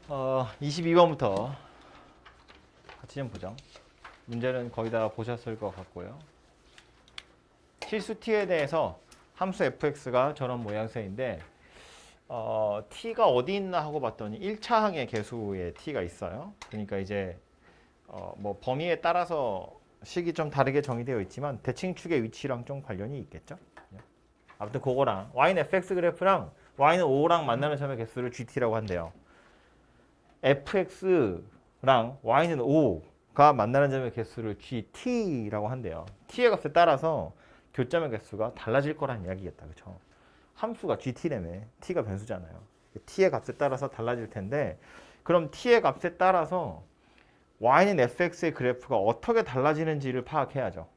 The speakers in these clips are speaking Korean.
22번부터 같이 좀 보죠. 문제는 거의 다 보셨을 것 같고요. 실수 t에 대해서 함수 fx가 저런 모양새인데 t가 어디 있나 하고 봤더니 1차 항의 개수에 t가 있어요. 그러니까 이제 뭐 범위에 따라서 식이 좀 다르게 정의되어 있지만 대칭축의 위치랑 좀 관련이 있겠죠. 아무튼 그거랑 y는 fx 그래프랑 y는 5랑 만나는 점의 개수를 gt라고 한대요. fx랑 y는 5가 만나는 점의 개수를 gt라고 한대요. t의 값에 따라서 교점의 개수가 달라질 거란 이야기겠다. 그렇죠? 함수가 gt라며 t가 변수잖아요. t의 값에 따라서 달라질 텐데 그럼 t의 값에 따라서 y는 fx의 그래프가 어떻게 달라지는지를 파악해야죠.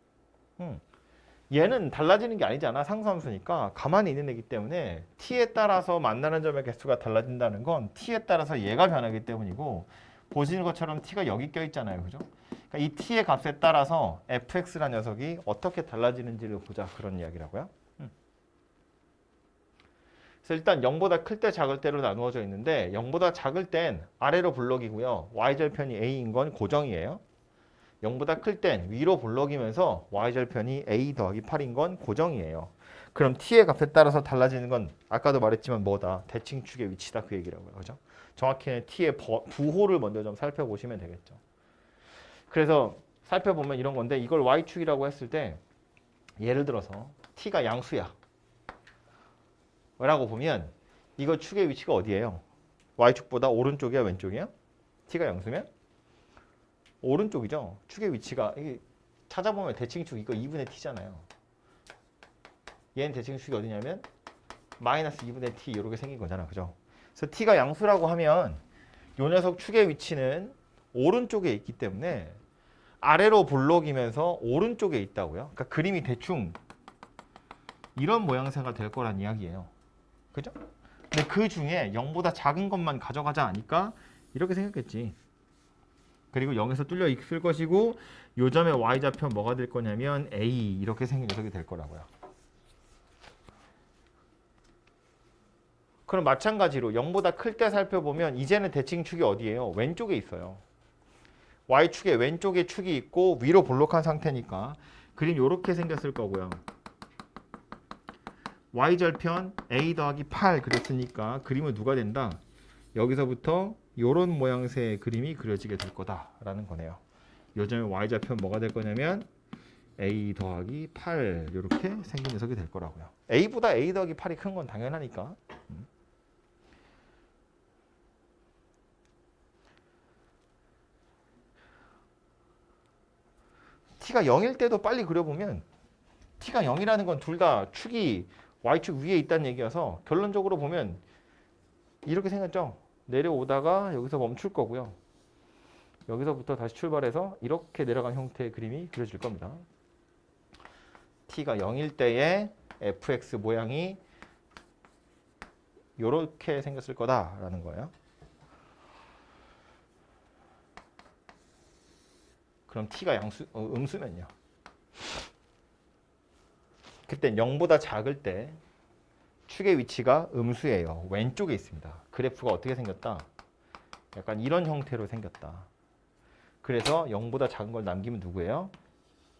얘는 달라지는 게 아니잖아. 상수함수니까 가만히 있는 애기 때문에 t에 따라서 만나는 점의 개수가 달라진다는 건 t에 따라서 얘가 변하기 때문이고 보시는 것처럼 t가 여기 껴있잖아요. 그죠? 그러니까 이 t의 값에 따라서 fx라는 녀석이 어떻게 달라지는지를 보자. 그런 이야기라고요. 그래서 일단 0보다 클 때 작을 때로 나누어져 있는데 0보다 작을 땐 아래로 블록이고요. y절편이 a인 건 고정이에요. 0보다 클 땐 위로 블록이면서 y절편이 a 더하기 8인 건 고정이에요. 그럼 t의 값에 따라서 달라지는 건 아까도 말했지만 뭐다? 대칭축의 위치다 그 얘기라고요. 그죠? 정확히는 t의 부호를 먼저 좀 살펴보시면 되겠죠. 그래서 살펴보면 이런 건데 이걸 y축이라고 했을 때 예를 들어서 t가 양수야. 라고 보면 이거 축의 위치가 어디예요? y축보다 오른쪽이야 왼쪽이야? t가 양수면? 오른쪽이죠. 축의 위치가 이게 찾아보면 대칭축 이거 2분의 t잖아요. 얘는 대칭축이 어디냐면 마이너스 2분의 t 이렇게 생긴 거잖아. 그죠? 그래서 t가 양수라고 하면 요 녀석 축의 위치는 오른쪽에 있기 때문에 아래로 블록이면서 오른쪽에 있다고요. 그러니까 그림이 대충 이런 모양새가 될 거란 이야기예요. 그죠? 근데 그 중에 0보다 작은 것만 가져가자 하니까 이렇게 생겼겠지. 그리고 0에서 뚫려 있을 것이고 요점의 y좌표 뭐가 될 거냐면 a 이렇게 생긴 녀석이 될 거라고요. 그럼 마찬가지로 0보다 클 때 살펴보면 이제는 대칭축이 어디예요? 왼쪽에 있어요. y축의 왼쪽에 축이 있고 위로 볼록한 상태니까 그림 이렇게 생겼을 거고요. y절편 a 더하기 8 그랬으니까 그림은 누가 된다? 여기서부터 이런 모양새의 그림이 그려지게 될 거다라는 거네요. 요점의 y좌표 뭐가 될 거냐면 a 더하기 8 이렇게 생긴 녀석이 될 거라고요. a보다 a 더하기 8이 큰 건 당연하니까. t가 0일 때도 빨리 그려보면 t가 0이라는 건 둘 다 축이 y축 위에 있다는 얘기여서 결론적으로 보면 이렇게 생겼죠. 내려오다가 여기서 멈출 거고요. 여기서부터 다시 출발해서 이렇게 내려간 형태의 그림이 그려질 겁니다. t가 0일 때의 fx 모양이 이렇게 생겼을 거다라는 거예요. 그럼 t가 음수면요. 그때 0보다 작을 때 축의 위치가 음수예요. 왼쪽에 있습니다. 그래프가 어떻게 생겼다? 약간 이런 형태로 생겼다. 그래서 0보다 작은 걸 남기면 누구예요?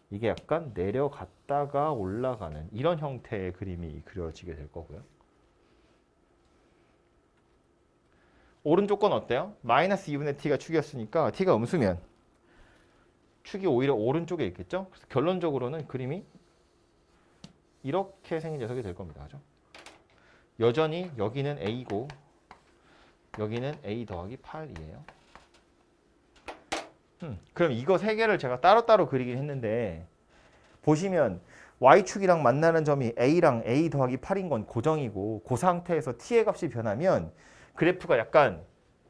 이게 약간 내려갔다가 올라가는 이런 형태의 그림이 그려지게 될 거고요. 오른쪽 건 어때요? 마이너스 2분의 t가 축이었으니까 t가 음수면 축이 오히려 오른쪽에 있겠죠? 그래서 결론적으로는 그림이 이렇게 생긴 녀석이 될 겁니다. 그죠? 여전히 여기는 a고 여기는 a 더하기 8이에요. 그럼 이거 세 개를 제가 따로따로 그리긴 했는데 보시면 y축이랑 만나는 점이 a랑 a 더하기 8인 건 고정이고 그 상태에서 t의 값이 변하면 그래프가 약간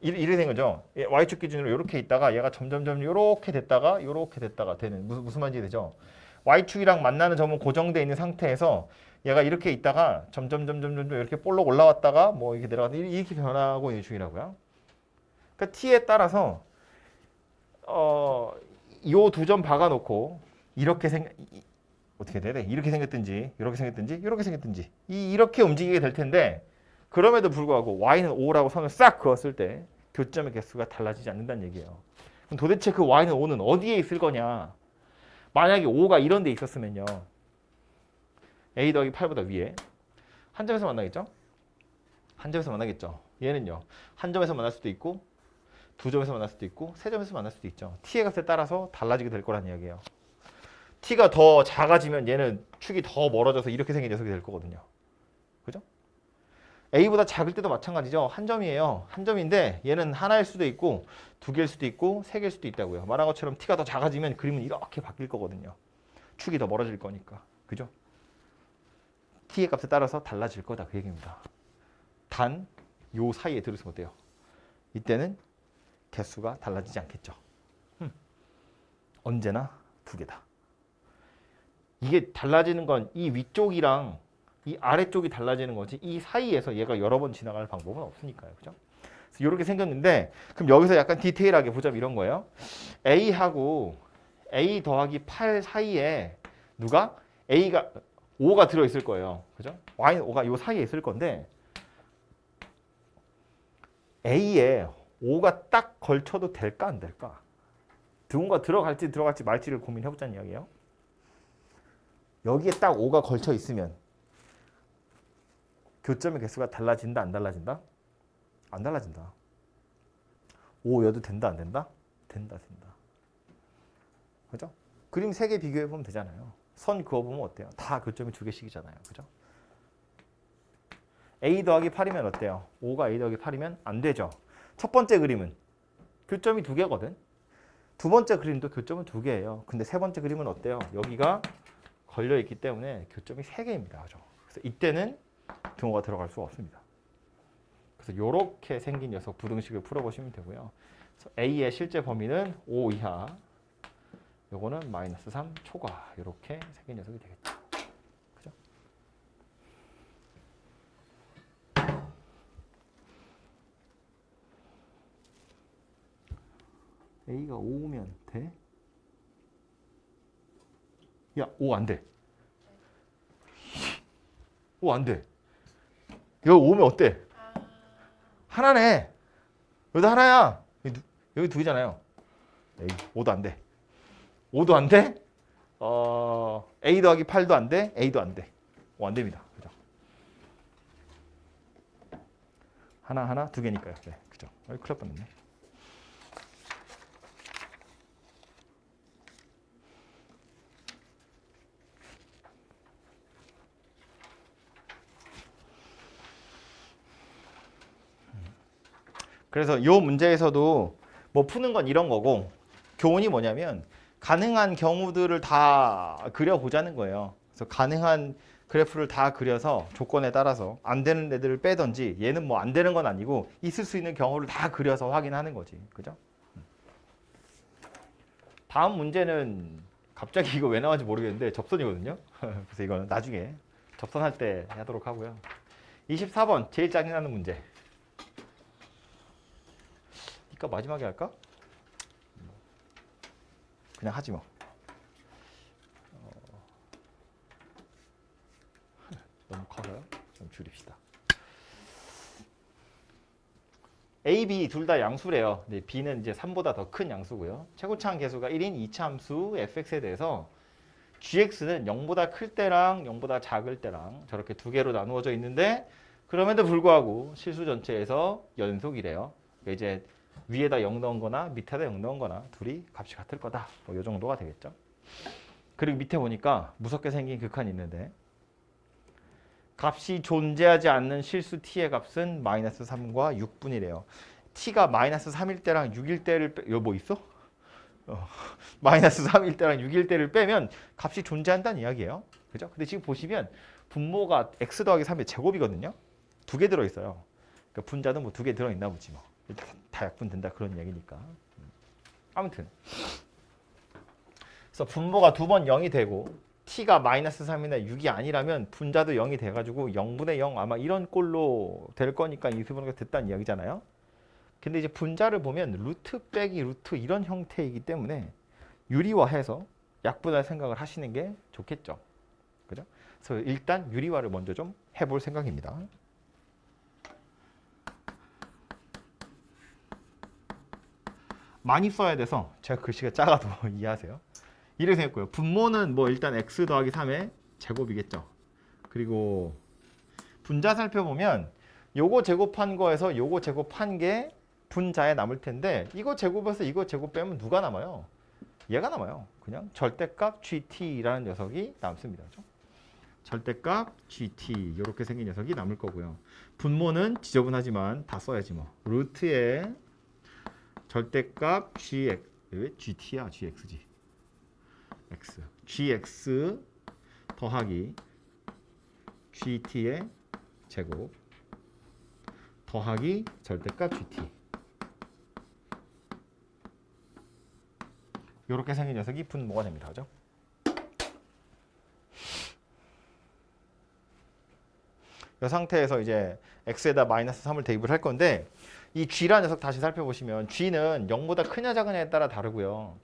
이렇게 된 거죠. y축 기준으로 이렇게 있다가 얘가 점점점 이렇게 됐다가 되는 무슨 말인지 되죠? y축이랑 만나는 점은 고정되어 있는 상태에서 얘가 이렇게 있다가 점점 이렇게 볼록 올라왔다가 뭐 이렇게 내려가서 이렇게 변하고 있는 중이라고요. 그러니까 t에 따라서 요 두 점 박아놓고 이렇게 어떻게 돼야 돼? 이렇게 생겼든지 이렇게 생겼든지 이렇게 생겼든지 이렇게 움직이게 될 텐데 그럼에도 불구하고 y는 5라고 선을 싹 그었을 때 교점의 개수가 달라지지 않는다는 얘기예요. 그럼 도대체 그 y는 5는 어디에 있을 거냐? 만약에 5가 이런 데 있었으면요. a 더하기 8보다 위에 한 점에서 만나겠죠? 한 점에서 만나겠죠. 얘는요. 한 점에서 만날 수도 있고 두 점에서 만날 수도 있고 세 점에서 만날 수도 있죠. t의 값에 따라서 달라지게 될 거란 이야기예요. t가 더 작아지면 얘는 축이 더 멀어져서 이렇게 생긴 녀석이 될 거거든요. 그죠? a보다 작을 때도 마찬가지죠. 한 점이에요. 한 점인데 얘는 하나일 수도 있고 두 개일 수도 있고 세 개일 수도 있다고요. 말한 것처럼 t가 더 작아지면 그림은 이렇게 바뀔 거거든요. 축이 더 멀어질 거니까. 그죠? t의 값에 따라서 달라질 거다. 그 얘기입니다. 단 요 사이에 들으시면 어때요? 이때는 개수가 달라지지 않겠죠. 언제나 두 개다. 이게 달라지는 건 이 위쪽이랑 이 아래쪽이 달라지는 거지 이 사이에서 얘가 여러 번 지나갈 방법은 없으니까요. 그죠? 그래서 이렇게 생겼는데 그럼 여기서 약간 디테일하게 보자면 이런 거예요. A하고 A 더하기 8 사이에 누가? A가 5가 들어있을 거예요. 그죠? Y는 5가 이 사이에 있을 건데 A에 5가 딱 걸쳐도 될까 안 될까? 누군가 들어갈지 말지를 고민해보자는 이야기예요. 여기에 딱 5가 걸쳐 있으면 교점의 개수가 달라진다 안 달라진다? 안 달라진다. 5여도 된다 안 된다? 된다. 그죠? 그림 3개 비교해보면 되잖아요. 선 그어보면 어때요? 다 교점이 2개씩이잖아요. 그죠? a 더하기 8이면 어때요? 5가 a 더하기 8이면 안 되죠. 첫 번째 그림은 교점이 2개거든. 두 번째 그림도 교점은 2개예요. 근데 세 번째 그림은 어때요? 여기가 걸려있기 때문에 교점이 3개입니다. 그죠? 그래서 이때는 등호가 들어갈 수 없습니다. 그래서 이렇게 생긴 녀석 부등식을 풀어보시면 되고요. 그래서 A의 실제 범위는 5 이하, 요거는 마이너스 3 초과 이렇게 생긴 녀석이 되겠죠. 그죠? A가 5면 돼? 야, 5 안 돼. 5 안 돼. 이거 5면 어때? 하나네. 여기도 하나야. 여기 2개잖아요. 5도 안 돼. 5도 안 돼? A 더하기 8도 안 돼? A도 안 돼. 5 안 됩니다. 그죠? 하나, 2개니까요. 네, 그죠? 큰일 날 뻔했네. 그래서 이 문제에서도 뭐 푸는 건 이런 거고 교훈이 뭐냐면 가능한 경우들을 다 그려보자는 거예요. 그래서 가능한 그래프를 다 그려서 조건에 따라서 안 되는 애들을 빼든지 얘는 뭐 안 되는 건 아니고 있을 수 있는 경우를 다 그려서 확인하는 거지. 그죠? 다음 문제는 갑자기 이거 왜 나왔는지 모르겠는데 접선이거든요. 그래서 이거는 나중에 접선할 때 하도록 하고요. 24번 제일 짜증나는 문제. 그러니까 마지막에 할까? 그냥 하지 뭐. 너무 커서요. 좀 줄입시다. A, B 둘 다 양수래요. 근데 B는 이제 3보다 더 큰 양수고요. 최고차항 계수가 1인 이차함수 fx에 대해서 gx는 0보다 클 때랑 0보다 작을 때랑 저렇게 두 개로 나누어져 있는데 그럼에도 불구하고 실수 전체에서 연속이래요. 그러니까 이제 위에다 0 넣은 거나 밑에다 0 넣은 거나 둘이 값이 같을 거다. 뭐 이 정도가 되겠죠. 그리고 밑에 보니까 무섭게 생긴 극한이 있는데 값이 존재하지 않는 실수 t의 값은 마이너스 3과 6분이래요. t가 마이너스 3일 때랑 6일 때를 이거 뭐 있어? 마이너스 3일 때랑 6일 때를 빼면 값이 존재한다는 이야기예요. 그죠? 근데 지금 보시면 분모가 x 더하기 3의 제곱이거든요. 2개 들어있어요. 그러니까 분자는 뭐 2개 들어있나 보지 뭐. 다 약분된다 그런 이야기니까. 아무튼 그래서 분모가 2번 0이 되고 t가 마이너스 3이나 6이 아니라면 분자도 0이 돼가지고 0분의 0 아마 이런 꼴로 될 거니까 인수분해가 됐다는 이야기잖아요. 근데 이제 분자를 보면 루트 빼기 루트 이런 형태이기 때문에 유리화해서 약분할 생각을 하시는 게 좋겠죠. 그죠? 그래서 일단 유리화를 먼저 좀 해볼 생각입니다. 많이 써야 돼서 제가 글씨가 작아도 이해하세요. 이렇게 생겼고요. 분모는 뭐 일단 x 더하기 3의 제곱이겠죠. 그리고 분자 살펴보면 요거 제곱한 거에서 요거 제곱한 게 분자에 남을 텐데 이거 제곱해서 이거 제곱 빼면 누가 남아요? 얘가 남아요. 그냥 절대값 GT라는 녀석이 남습니다. 그렇죠? 절대값 GT 이렇게 생긴 녀석이 남을 거고요. 분모는 지저분하지만 다 써야지 뭐. 루트에 절대값 GX 왜 GT야? GX지. X GX 더하기 GT의 제곱 더하기 절대값 GT 이렇게 생긴 녀석이 분모가 됩니다. 그죠? 이 상태에서 이제 x에다 마이너스 3을 대입을 할 건데 이 g라는 녀석 다시 살펴보시면 g는 0보다 크냐 작으냐에 따라 다르고요.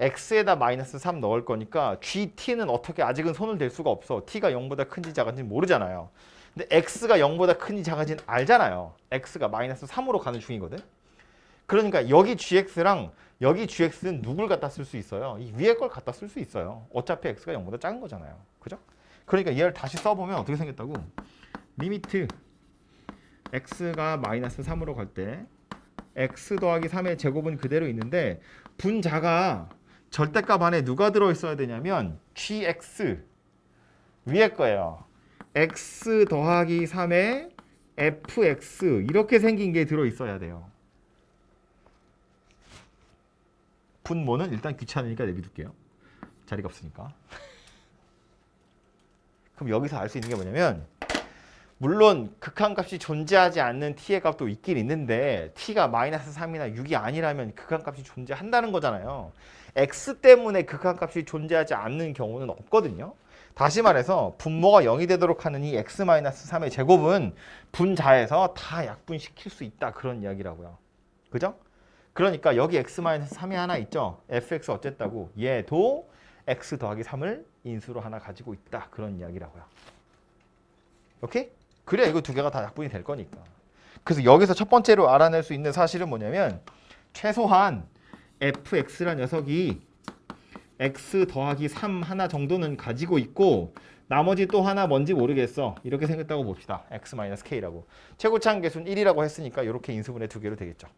x에다 마이너스 3 넣을 거니까 gt는 어떻게 아직은 손을 댈 수가 없어. t가 0보다 큰지 작은지 모르잖아요. 근데 x가 0보다 큰지 작은지는 알잖아요. x가 마이너스 3으로 가는 중이거든. 그러니까 여기 gx랑 여기 gx는 누굴 갖다 쓸 수 있어요? 이 위에 걸 갖다 쓸 수 있어요. 어차피 x가 0보다 작은 거잖아요. 그죠? 그러니까 얘를 다시 써보면 어떻게 생겼다고? 리미트 x가 마이너스 3으로 갈 때 x 더하기 3의 제곱은 그대로 있는데 분자가 절대값 안에 누가 들어있어야 되냐면 gx 위에 거예요. x 더하기 3의 fx 이렇게 생긴 게 들어있어야 돼요. 분모는 일단 귀찮으니까 내비둘게요. 자리가 없으니까. 그럼 여기서 알 수 있는 게 뭐냐면 물론 극한값이 존재하지 않는 t의 값도 있긴 있는데 t가 마이너스 3이나 6이 아니라면 극한값이 존재한다는 거잖아요. x 때문에 극한값이 존재하지 않는 경우는 없거든요. 다시 말해서 분모가 0이 되도록 하는 이 x-3의 제곱은 분자에서 다 약분시킬 수 있다 그런 이야기라고요. 그죠? 그러니까 여기 x-3이 하나 있죠. fx 어쨌다고 얘도 x 더하기 3을 인수로 하나 가지고 있다 그런 이야기라고요. 오케이? 그래야 이거 두 개가 다 약분이 될 거니까. 그래서 여기서 첫 번째로 알아낼 수 있는 사실은 뭐냐면 최소한 fx란 녀석이 x 더하기 3 하나 정도는 가지고 있고 나머지 또 하나 뭔지 모르겠어. 이렇게 생겼다고 봅시다. x-k라고. 최고차항 계수는 1이라고 했으니까 이렇게 인수분해 두 개로 되겠죠.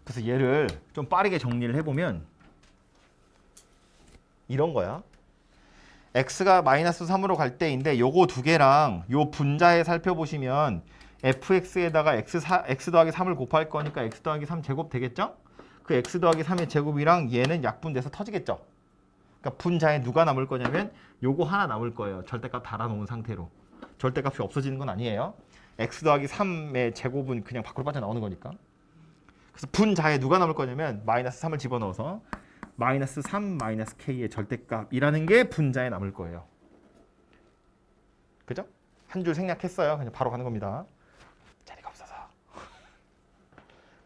그래서 얘를 좀 빠르게 정리를 해보면 이런 거야. x가 마이너스 3으로 갈 때인데 요거 두 개랑 요 분자에 살펴보시면 fx에다가 x 더하기 3을 곱할 거니까 x 더하기 3 제곱 되겠죠? 그 x 더하기 3의 제곱이랑 얘는 약분돼서 터지겠죠? 그러니까 분자에 누가 남을 거냐면 요거 하나 남을 거예요. 절대값 달아놓은 상태로. 절대값이 없어지는 건 아니에요. x 더하기 3의 제곱은 그냥 밖으로 빠져나오는 거니까. 그래서 분자에 누가 남을 거냐면 마이너스 3을 집어넣어서 마이너스 3 마이너스 k의 절대값이라는 게 분자에 남을 거예요. 그죠? 한 줄 생략했어요. 그냥 바로 가는 겁니다. 자리가 없어서.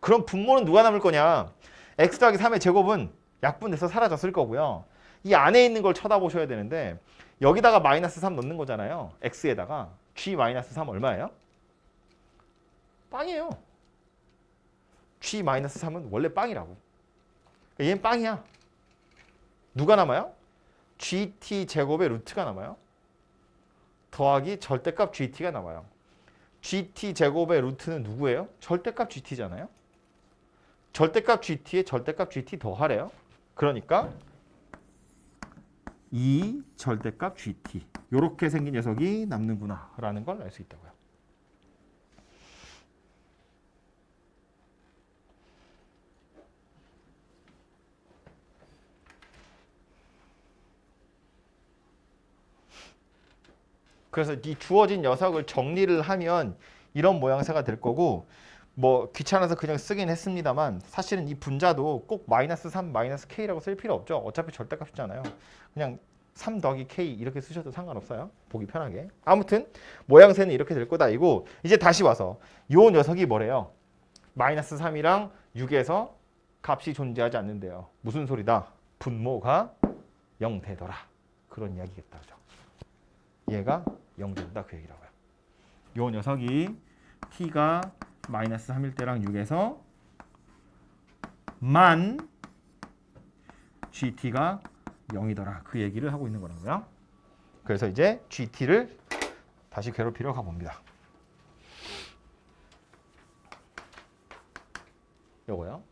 그럼 분모는 누가 남을 거냐? x 더하기 3의 제곱은 약분돼서 사라졌을 거고요. 이 안에 있는 걸 쳐다보셔야 되는데 여기다가 마이너스 3 넣는 거잖아요. x에다가 g 마이너스 3 얼마예요? 빵이에요. g 마이너스 3은 원래 빵이라고. 얘는 빵이야. 누가 남아요? gt 제곱의 루트가 남아요. 더하기 절대값 gt가 남아요. gt 제곱의 루트는 누구예요? 절대값 gt잖아요. 절대값 gt에 절대값 gt 더하래요. 그러니까 이 절대값 gt 이렇게 생긴 녀석이 남는구나 라는 걸 알 수 있다고요. 그래서 이 주어진 녀석을 정리를 하면 이런 모양새가 될 거고 뭐 귀찮아서 그냥 쓰긴 했습니다만 사실은 이 분자도 꼭 마이너스 3 마이너스 k라고 쓸 필요 없죠. 어차피 절대값이잖아요. 그냥 3 더하기 k 이렇게 쓰셔도 상관없어요. 보기 편하게. 아무튼 모양새는 이렇게 될 거다 이고 이제 다시 와서 요 녀석이 뭐래요? 마이너스 3이랑 6에서 값이 존재하지 않는데요. 무슨 소리다? 분모가 0 되더라. 그런 이야기겠다. 그죠? 얘가 0 된다 그 얘기라고요. 요 녀석이 t가 마이너스 3일 때랑 6에서 만 gt가 0이더라 그 얘기를 하고 있는 거라고요. 그래서 이제 gt를 다시 괴롭히러 가봅니다. 요거요.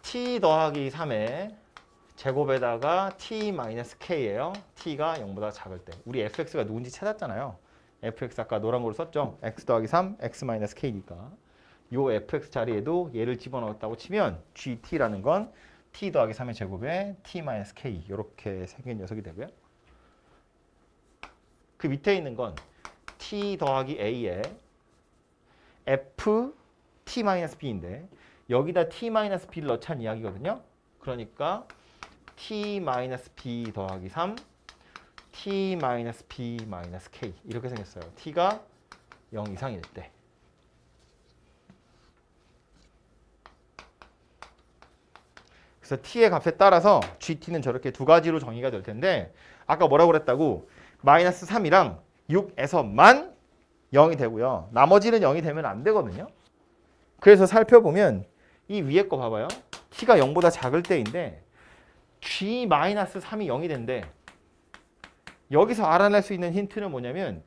t 더하기 3의 제곱에다가 t-k예요. t가 0보다 작을 때. 우리 fx가 누군지 찾았잖아요. fx 아까 노란 걸로 썼죠. x 더하기 3, x-k니까. 요 fx 자리에도 얘를 집어넣었다고 치면 gt라는 건 t 더하기 3의 제곱에 t-k 이렇게 생긴 녀석이 되고요. 그 밑에 있는 건 t 더하기 a에 f t-b인데 여기다 t-b를 넣자는 이야기거든요. 그러니까 t-b 더하기 3 t-b-k 이렇게 생겼어요. t가 0 이상일 때. 그래서 t의 값에 따라서 gt는 저렇게 두 가지로 정의가 될 텐데 아까 뭐라고 그랬다고? 마이너스 3이랑 6에서만 0이 되고요. 나머지는 0이 되면 안 되거든요. 그래서 살펴보면 이 위에 거 봐봐요. t가 0보다 작을 때인데 g-3이 0이 된대. 여기서 알아낼 수 있는 힌트는 뭐냐면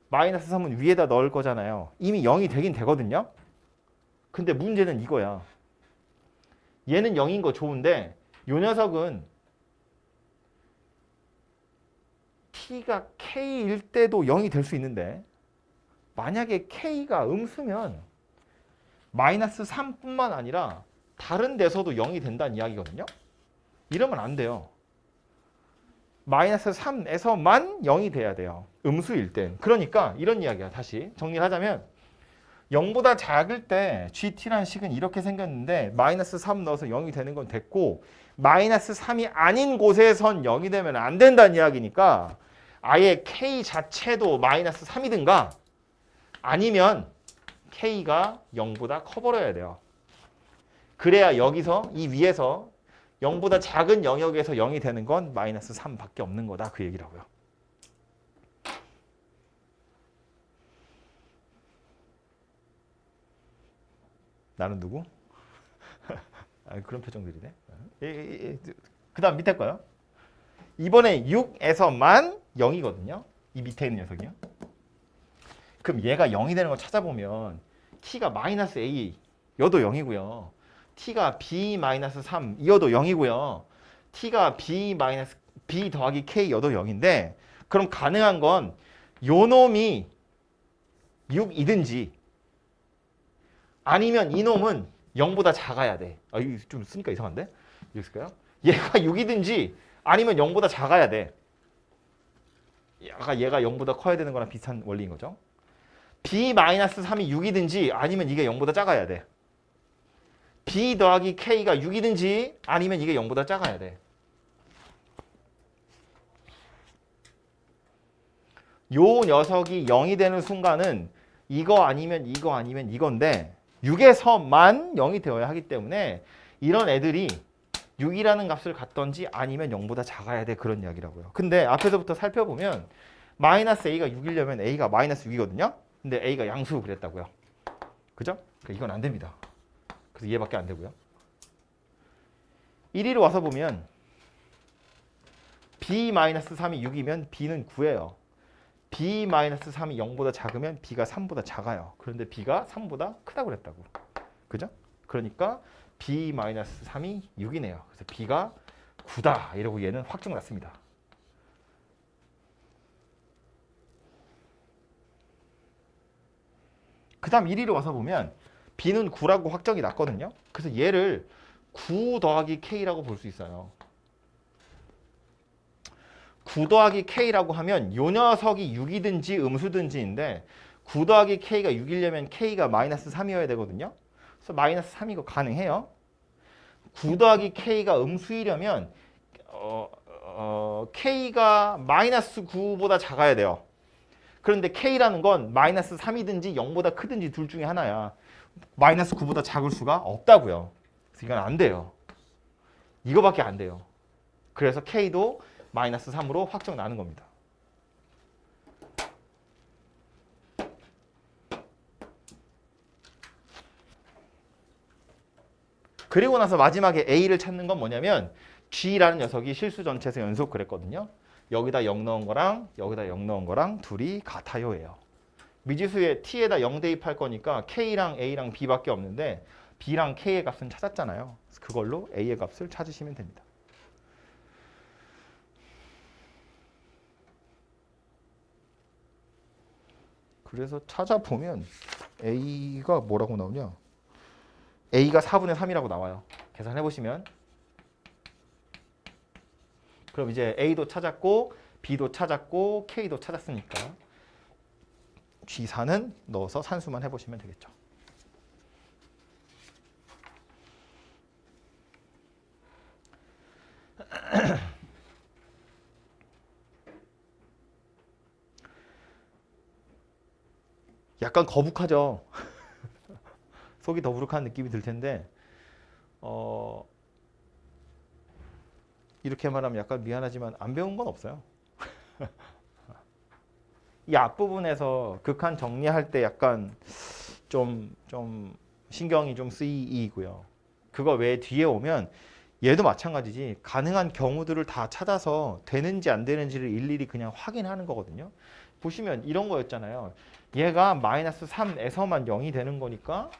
마이너스 3은 위에다 넣을 거잖아요. 이미 0이 되긴 되거든요. 근데 문제는 이거야. 얘는 0인 거 좋은데 요 녀석은 t가 k일 때도 0이 될 수 있는데 만약에 k가 음수면 마이너스 3뿐만 아니라 다른 데서도 0이 된다는 이야기거든요. 이러면 안 돼요. 마이너스 3에서만 0이 돼야 돼요. 음수일 땐. 그러니까 이런 이야기야. 다시 정리를 하자면 0보다 작을 때 gt라는 식은 이렇게 생겼는데 마이너스 3 넣어서 0이 되는 건 됐고 마이너스 3이 아닌 곳에선 0이 되면 안 된다는 이야기니까 아예 k 자체도 마이너스 3이든가 아니면 k가 0보다 커버려야 돼요. 그래야 여기서 이 위에서 0보다 작은 영역에서 0이 되는 건 마이너스 3밖에 없는 거다 그 얘기라고요. 나는 누구? 아, 그런 표정들이네. 그 다음 밑에 거요. 이번에 6에서만 0이거든요. 이 밑에 있는 녀석이요. 그럼 얘가 0이 되는 걸 찾아보면 t가 마이너스 a 여도 0이고요. t가 b-3 이어도 0이고요. t가 b 더하기 k 여도 0인데 그럼 가능한 건 요 놈이 6이든지 아니면 이 놈은 0보다 작아야 돼. 아, 이거 좀 쓰니까 이상한데? 이랬을까요? 얘가 6이든지 아니면 0보다 작아야 돼. 아까 얘가 0보다 커야 되는 거랑 비슷한 원리인 거죠. b-3이 6이든지 아니면 이게 0보다 작아야 돼. b 더하기 k가 6이든지 아니면 이게 0보다 작아야 돼. 요 녀석이 0이 되는 순간은 이거 아니면 이거 아니면 이건데 6에서만 0이 되어야 하기 때문에 이런 애들이 6이라는 값을 갖던지 아니면 0보다 작아야 돼 그런 이야기라고요. 근데 앞에서부터 살펴보면 마이너스 a가 6이려면 a가 마이너스 6이거든요. 근데 a가 양수 그랬다고요. 그죠? 그러니까 이건 안 됩니다. 그래서 얘밖에 안 되고요. 1위로 와서 보면 b-3이 6이면 b는 9예요. b-3이 0보다 작으면 b가 3보다 작아요. 그런데 b가 3보다 크다고 그랬다고. 그죠? 그러니까 b-3이 6이네요. 그래서 b가 9다. 이러고 얘는 확정 났습니다. 그 다음 1위로 와서 보면 b는 9라고 확정이 났거든요. 그래서 얘를 9 더하기 k라고 볼 수 있어요. 9 더하기 k라고 하면 요 녀석이 6이든지 음수든지인데 9 더하기 k가 6이려면 k가 마이너스 3이어야 되거든요. 그래서 마이너스 3이고 가능해요. 9 더하기 k가 음수이려면 k가 마이너스 9보다 작아야 돼요. 그런데 k라는 건 마이너스 3이든지 0보다 크든지 둘 중에 하나야. 마이너스 9보다 작을 수가 없다고요. 그래서 이건 안 돼요. 이거밖에 안 돼요. 그래서 K도 마이너스 3으로 확정 나는 겁니다. 그리고 나서 마지막에 A를 찾는 건 뭐냐면 G라는 녀석이 실수 전체에서 연속 그랬거든요. 여기다 0 넣은 거랑 여기다 0 넣은 거랑 둘이 같아요예요. 미지수에 T에다 0 대입할 거니까 K랑 A랑 B밖에 없는데 B랑 K의 값은 찾았잖아요. 그걸로 A의 값을 찾으시면 됩니다. 그래서 찾아보면 A가 뭐라고 나오냐? A가 4분의 3이라고 나와요. 계산해보시면. 그럼 이제 A도 찾았고 B도 찾았고 K도 찾았으니까 G4는 넣어서 산수만 해보시면 되겠죠. 약간 거북하죠. 속이 더부룩한 느낌이 들 텐데 이렇게 말하면 약간 미안하지만 안 배운 건 없어요. 이 앞부분에서 극한 정리할 때 약간 좀 신경이 좀 쓰이고요. 그거 외에 뒤에 오면 얘도 마찬가지지. 가능한 경우들을 다 찾아서 되는지 안 되는지를 일일이 그냥 확인하는 거거든요. 보시면 이런 거였잖아요. 얘가 마이너스 3에서만 0이 되는 거니까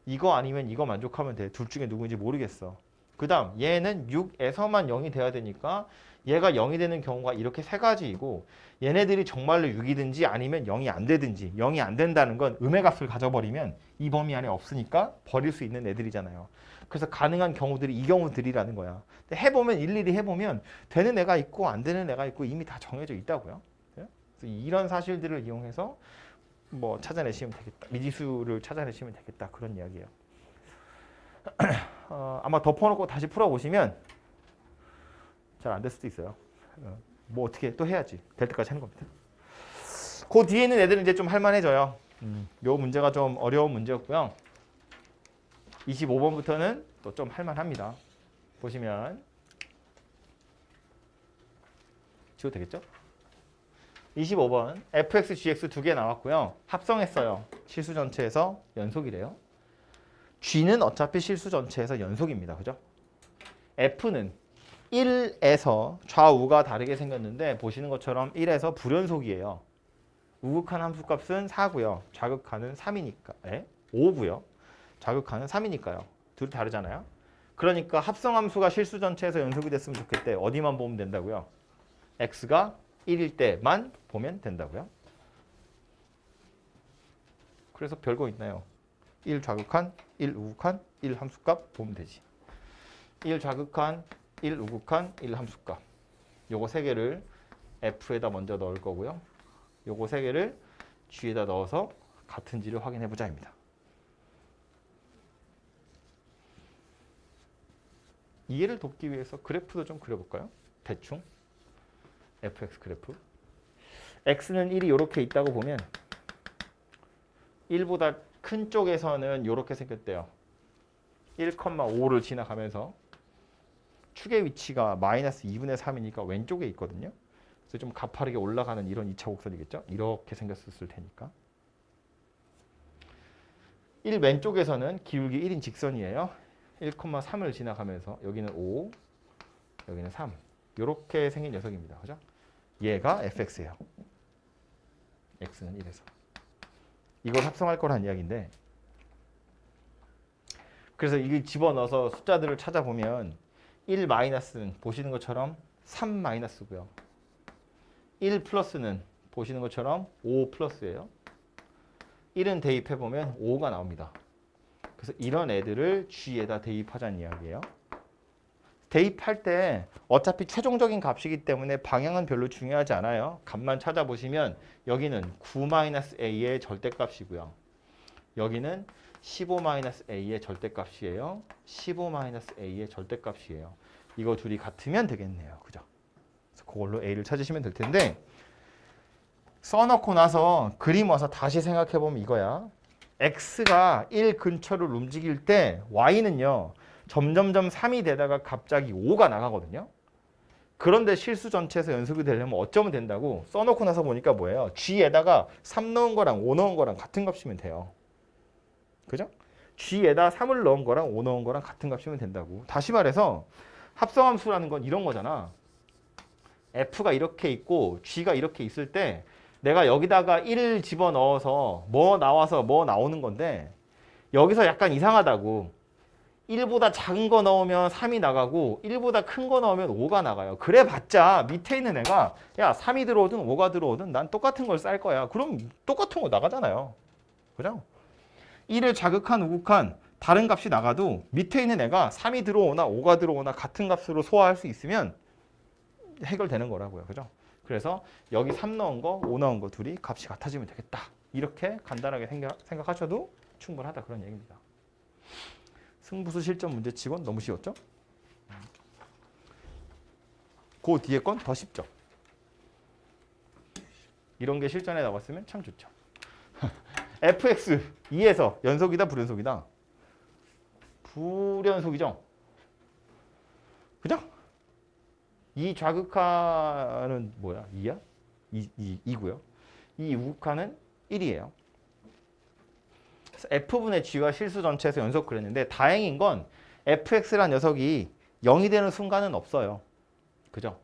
이거 아니면 이거 만족하면 돼. 둘 중에 누구인지 모르겠어. 그 다음 얘는 6에서만 0이 돼야 되니까 얘가 0이 되는 경우가 이렇게 세 가지이고 얘네들이 정말로 6이든지 아니면 0이 안 되든지 0이 안 된다는 건 음의 값을 가져버리면 이 범위 안에 없으니까 버릴 수 있는 애들이잖아요. 그래서 가능한 경우들이 이 경우들이라는 거야. 근데 해보면 일일이 해보면 되는 애가 있고 안 되는 애가 있고 이미 다 정해져 있다고요. 그래서 이런 사실들을 이용해서 뭐 찾아내시면 되겠다. 미지수를 찾아내시면 되겠다. 그런 이야기예요. 아마 덮어놓고 다시 풀어보시면 잘 안 될 수도 있어요. 뭐 어떻게 또 해야지. 될 때까지 하는 겁니다. 그 뒤에 있는 애들은 이제 좀 할만해져요. 요 문제가 좀 어려운 문제였고요. 25번부터는 또 좀 할만합니다. 보시면 지워도 되겠죠? 25번 fx, gx 두 개 나왔고요. 합성했어요. 실수 전체에서 연속이래요. g는 어차피 실수 전체에서 연속입니다. 그죠? f는 1에서 좌우가 다르게 생겼는데 보시는 것처럼 1에서 불연속이에요. 우극한 함수값은 4고요. 좌극한은 3이니까 5고요. 좌극한은 3이니까요. 둘이 다르잖아요. 그러니까 합성함수가 실수 전체에서 연속이 됐으면 좋겠대. 어디만 보면 된다고요? x가 1일 때만 보면 된다고요. 그래서 별거 있나요? 1 좌극한, 1 우극한, 1 함수값 보면 되지. 1 좌극한, 1 우극한, 1 함수값. 요거 세 개를 f에다 먼저 넣을 거고요. 요거 세 개를 g에다 넣어서 같은지를 확인해 보자입니다. 이해를 돕기 위해서 그래프도 좀 그려볼까요? 대충 fx 그래프. x는 1이 이렇게 있다고 보면 1보다 큰 쪽에서는 이렇게 생겼대요. 1,5를 지나가면서 축의 위치가 마이너스 2분의 3이니까 왼쪽에 있거든요. 그래서 좀 가파르게 올라가는 이런 2차 곡선이겠죠. 이렇게 생겼을 테니까. 1 왼쪽에서는 기울기 1인 직선이에요. 1,3을 지나가면서 여기는 5, 여기는 3. 이렇게 생긴 녀석입니다. 그죠? 얘가 fx예요. x는 1에서. 이걸 합성할 거란 이야기인데 그래서 이걸 집어넣어서 숫자들을 찾아보면 1 마이너스는 보시는 것처럼 3 마이너스고요. 1 플러스는 보시는 것처럼 5 플러스예요. 1은 대입해보면 5가 나옵니다. 그래서 이런 애들을 G에다 대입하자는 이야기예요. 대입할 때 어차피 최종적인 값이기 때문에 방향은 별로 중요하지 않아요. 값만 찾아보시면 여기는 9-a의 절대값이고요. 여기는 15-a의 절대값이에요. 15-a의 절대값이에요. 이거 둘이 같으면 되겠네요. 그죠? 그래서 그걸로 a를 찾으시면 될 텐데 써놓고 나서 그림 와서 다시 생각해보면 이거야. x가 1 근처를 움직일 때 y는요. 점점점 3이 되다가 갑자기 5가 나가거든요. 그런데 실수 전체에서 연속이 되려면 어쩌면 된다고 써놓고 나서 보니까 뭐예요? G에다가 3 넣은 거랑 5 넣은 거랑 같은 값이면 돼요. 그죠? G에다 3을 넣은 거랑 5 넣은 거랑 같은 값이면 된다고. 다시 말해서 합성함수라는 건 이런 거잖아. F가 이렇게 있고 G가 이렇게 있을 때 내가 여기다가 1을 집어넣어서 뭐 나와서 뭐 나오는 건데 여기서 약간 이상하다고. 1보다 작은 거 넣으면 3이 나가고 1보다 큰 거 넣으면 5가 나가요. 그래 봤자 밑에 있는 애가 야 3이 들어오든 5가 들어오든 난 똑같은 걸 쌀 거야. 그럼 똑같은 거 나가잖아요. 그죠? 1을 자극한 우극한 다른 값이 나가도 밑에 있는 애가 3이 들어오나 5가 들어오나 같은 값으로 소화할 수 있으면 해결되는 거라고요. 그죠? 그래서 여기 3 넣은 거, 5 넣은 거 둘이 값이 같아지면 되겠다. 이렇게 간단하게 생각하셔도 충분하다. 그런 얘기입니다. 승부수 실전 문제치곤 너무 쉬웠죠? 그 뒤에 건 더 쉽죠? 이런 게 실전에 나왔으면 참 좋죠. fx 2에서 연속이다 불연속이다? 불연속이죠? 그죠? 이 좌극하는 뭐야? 2야? 2고요. 이 우극하는 1이에요. f분의 g가 실수 전체에서 연속 그랬는데 다행인 건 fx란 녀석이 0이 되는 순간은 없어요. 그죠?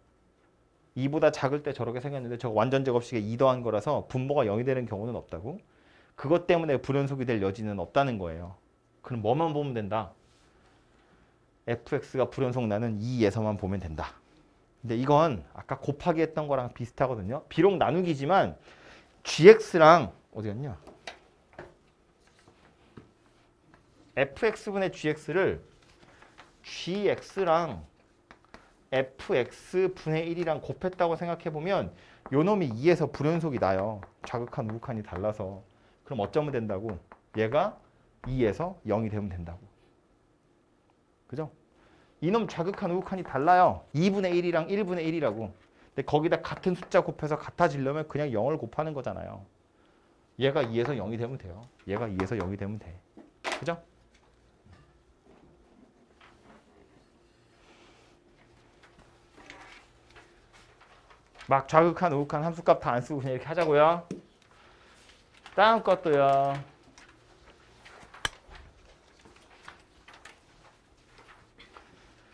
2보다 작을 때 저렇게 생겼는데 저거 완전 제곱식에 2 더한 거라서 분모가 0이 되는 경우는 없다고. 그것 때문에 불연속이 될 여지는 없다는 거예요. 그럼 뭐만 보면 된다? fx가 불연속 나는 2에서만 보면 된다. 근데 이건 아까 곱하기 했던 거랑 비슷하거든요. 비록 나누기지만 gx랑 어디 갔냐? fx분의 gx를 gx랑 fx분의 1이랑 곱했다고 생각해보면 요 놈이 2에서 불연속이 나요. 좌극한 우극한이 달라서. 그럼 어쩌면 된다고? 얘가 2에서 0이 되면 된다고. 그죠? 이놈 좌극한 우극한이 달라요. 2분의 1이랑 1분의 1이라고. 근데 거기다 같은 숫자 곱해서 같아지려면 그냥 0을 곱하는 거잖아요. 얘가 2에서 0이 되면 돼요. 얘가 2에서 0이 되면 돼. 그죠? 막 좌극한 우극한 함수값 다 안 쓰고 그냥 이렇게 하자고요. 다음 것도요.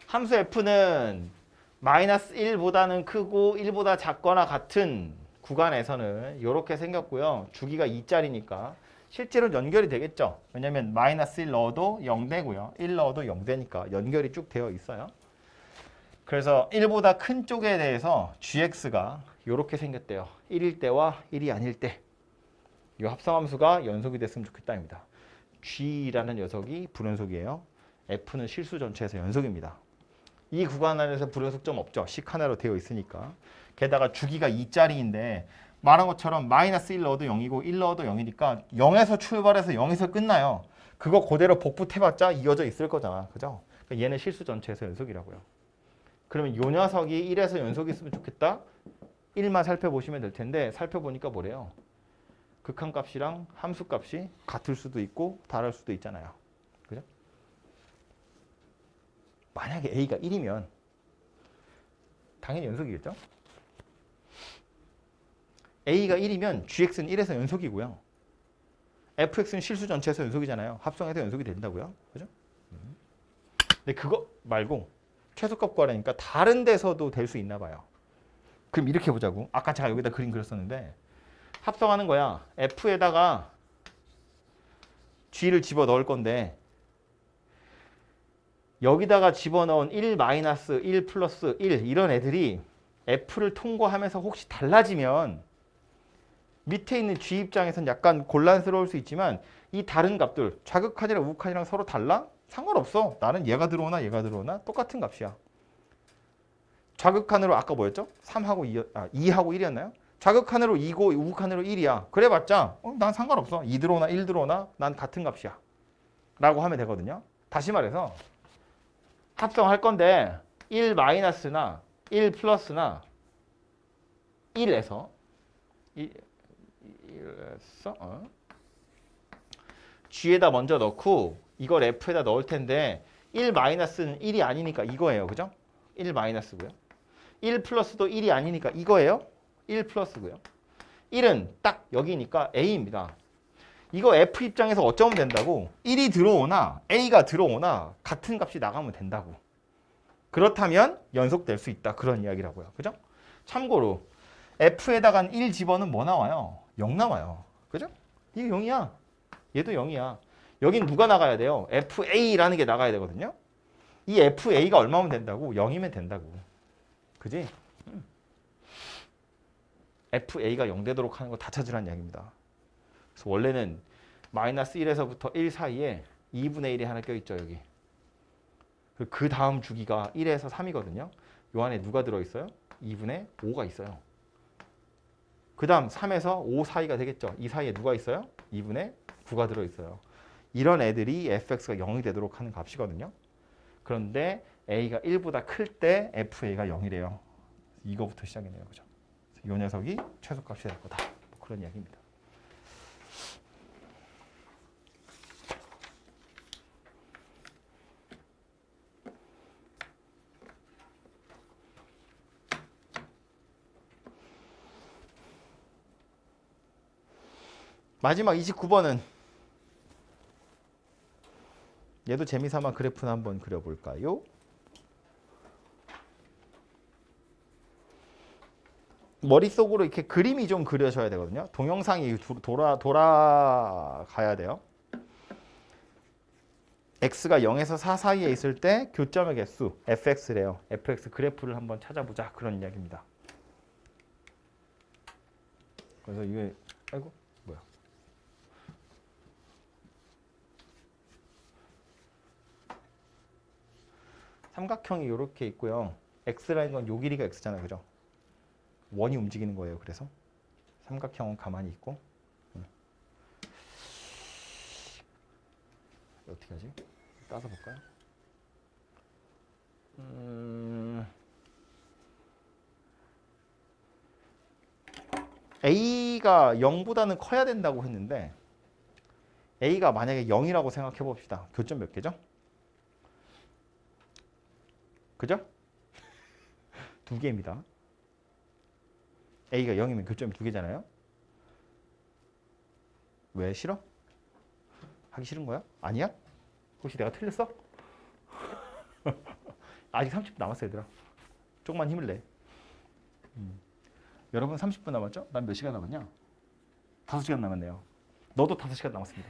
함수 f는 마이너스 1보다는 크고 1보다 작거나 같은 구간에서는 이렇게 생겼고요. 주기가 2짜리니까 실제로 연결이 되겠죠. 왜냐면 마이너스 1 넣어도 0 되고요. 1 넣어도 0 되니까 연결이 쭉 되어 있어요. 그래서 1보다 큰 쪽에 대해서 gx가 이렇게 생겼대요. 1일 때와 1이 아닐 때. 이 합성함수가 연속이 됐으면 좋겠다입니다. g라는 녀석이 불연속이에요. f는 실수 전체에서 연속입니다. 이 구간 안에서 불연속점 없죠. 식 하나로 되어 있으니까. 게다가 주기가 2짜리인데 말한 것처럼 마이너스 1 넣어도 0이고 1 넣어도 0이니까 0에서 출발해서 0에서 끝나요. 그거 그대로 복붙해봤자 이어져 있을 거잖아. 그죠? 그러니까 얘는 실수 전체에서 연속이라고요. 그러면 이 녀석이 1에서 연속이 있으면 좋겠다. 1만 살펴보시면 될 텐데 살펴보니까 뭐래요? 극한값이랑 함수값이 같을 수도 있고 다를 수도 있잖아요. 그죠? 만약에 a가 1이면 당연히 연속이겠죠? a가 1이면 gx는 1에서 연속이고요. fx는 실수 전체에서 연속이잖아요. 합성해서 연속이 된다고요. 그죠? 근데 그거 말고 최소값 구하려니까 다른 데서도 될 수 있나 봐요. 그럼 이렇게 보자고. 아까 제가 여기다 그림 그렸었는데 합성하는 거야. f에다가 g를 집어넣을 건데 여기다가 집어넣은 1 마이너스 1 플러스 1 이런 애들이 f를 통과하면서 혹시 달라지면 밑에 있는 g 입장에서는 약간 곤란스러울 수 있지만 이 다른 값들 좌극한이랑 우극한이랑 서로 달라? 상관없어. 나는 얘가 들어오나 얘가 들어오나 똑같은 값이야. 좌극한으로 아까 뭐였죠? 3하고 2하고 1이었나요? 좌극한으로 2고 우극한으로 1이야. 그래봤자 난 상관없어. 2 들어오나 1 들어오나 난 같은 값이야. 라고 하면 되거든요. 다시 말해서 합성할 건데 1 마이너스나 1 플러스나 1에서 1에서 G에다 먼저 넣고 이걸 F에다 넣을 텐데 1 마이너스는 1이 아니니까 이거예요. 그죠? 1 마이너스고요. 1 플러스도 1이 아니니까 이거예요. 1 플러스고요. 1은 딱 여기니까 A입니다. 이거 F 입장에서 어쩌면 된다고? 1이 들어오나 A가 들어오나 같은 값이 나가면 된다고. 그렇다면 연속될 수 있다. 그런 이야기라고요. 그죠? 참고로 F에다가 1 집어는 뭐 나와요? 0 나와요. 그죠? 이게 0이야. 얘도 0이야. 여긴 누가 나가야 돼요? FA라는 게 나가야 되거든요. 이 FA가 얼마면 된다고? 0이면 된다고. 그지? FA가 0 되도록 하는 거 다 찾으라는 이야기입니다. 그래서 원래는 마이너스 1에서부터 1 사이에 2분의 1이 하나 껴있죠. 여기. 그 다음 주기가 1에서 3이거든요. 요 안에 누가 들어있어요? 2분의 5가 있어요. 그 다음 3에서 5 사이가 되겠죠. 이 사이에 누가 있어요? 2분의 9가 들어있어요. 이런 애들이 fx가 0이 되도록 하는 값이거든요. 그런데 a가 1보다 클 때 fa가 0이래요. 이거부터 시작이네요. 그죠? 이 녀석이 최소값이 될 거다. 뭐 그런 이야기입니다. 마지막 29번은 얘도 재미삼아 그래프나 한번 그려볼까요? 머릿속으로 이렇게 그림이 좀 그려져야 되거든요. 동영상이 돌아가야 돼요. x가 0에서 4 사이에 있을 때 교점의 개수 fx래요. fx 그래프를 한번 찾아보자. 그런 이야기입니다. 그래서 이게 아이고 뭐야? 삼각형이 이렇게 있고요. x라는 건 요 길이가 x잖아요. 그죠? 원이 움직이는 거예요. 그래서 삼각형은 가만히 있고 어떻게 하지? 따서 볼까요? A가 0보다는 커야 된다고 했는데 A가 만약에 0이라고 생각해 봅시다. 교점 몇 개죠? 그죠? 2개입니다. A가 0이면 교점이 2개잖아요. 왜 싫어? 하기 싫은 거야? 아니야? 혹시 내가 틀렸어? 아직 30분 남았어 얘들아. 조금만 힘을 내. 여러분 30분 남았죠? 난 몇 시간 남았냐? 5시간 남았네요. 너도 5시간 남았습니다.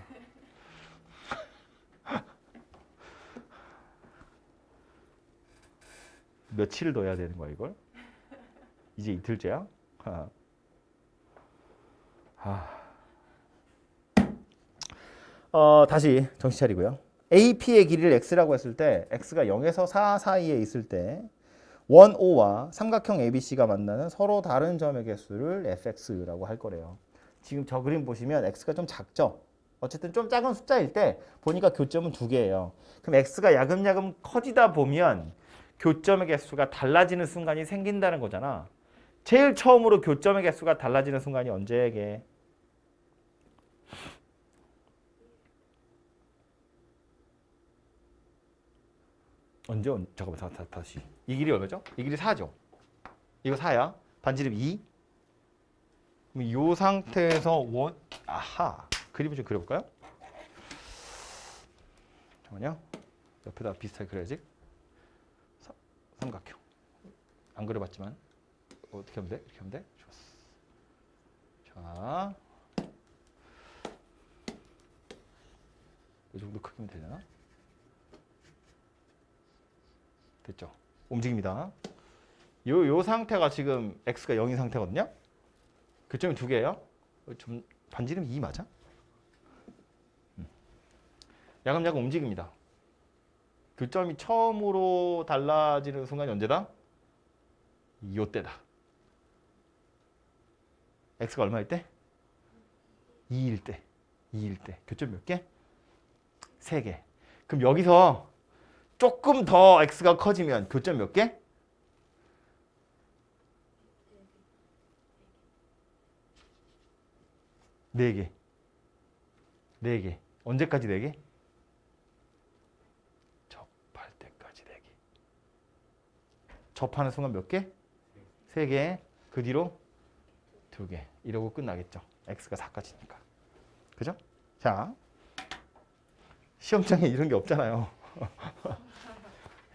며칠을 더 해야 되는 거야 이걸? 이제 이틀째야? 다시 정신 차리고요. AP의 길이를 x라고 했을 때 x가 0에서 4 사이에 있을 때 원 O와 삼각형 ABC가 만나는 서로 다른 점의 개수를 fx라고 할 거래요. 지금 저 그림 보시면 x가 좀 작죠? 어쨌든 좀 작은 숫자일 때 보니까 교점은 2개예요. 그럼 x가 야금야금 커지다 보면 교점의 개수가 달라지는 순간이 생긴다는 거잖아. 제일 처음으로 교점의 개수가 달라지는 순간이 언제게? 잠깐만 다시. 이 길이 얼마죠? 이 길이 4죠. 이거 4야. 반지름 2. 그럼 이 상태에서 아하. 그림을 좀 그려볼까요? 잠깐만요. 옆에다 비슷하게 그려야지. 삼각형. 안 그려봤지만 어떻게 하면 돼? 이렇게 하면 돼? 좋았어. 자, 이 정도 크기면 되려나? 됐죠? 움직입니다. 요 상태가 지금 x가 0인 상태거든요. 교점이 2개예요. 좀 반지름 2 맞아? 야금야금 움직입니다. 교점이 처음으로 달라지는 순간이 언제다? 요때다. x가 얼마일 때? 2일 때. 2일 때. 교점 몇 개? 3개. 그럼 여기서 조금 더 x가 커지면 교점 몇 개? 4개. 4개. 언제까지 4개? 접하는 순간 몇 개? 3개. 그 뒤로 2개. 이러고 끝나겠죠. x가 4까지니까. 그죠? 자, 시험장에 이런 게 없잖아요.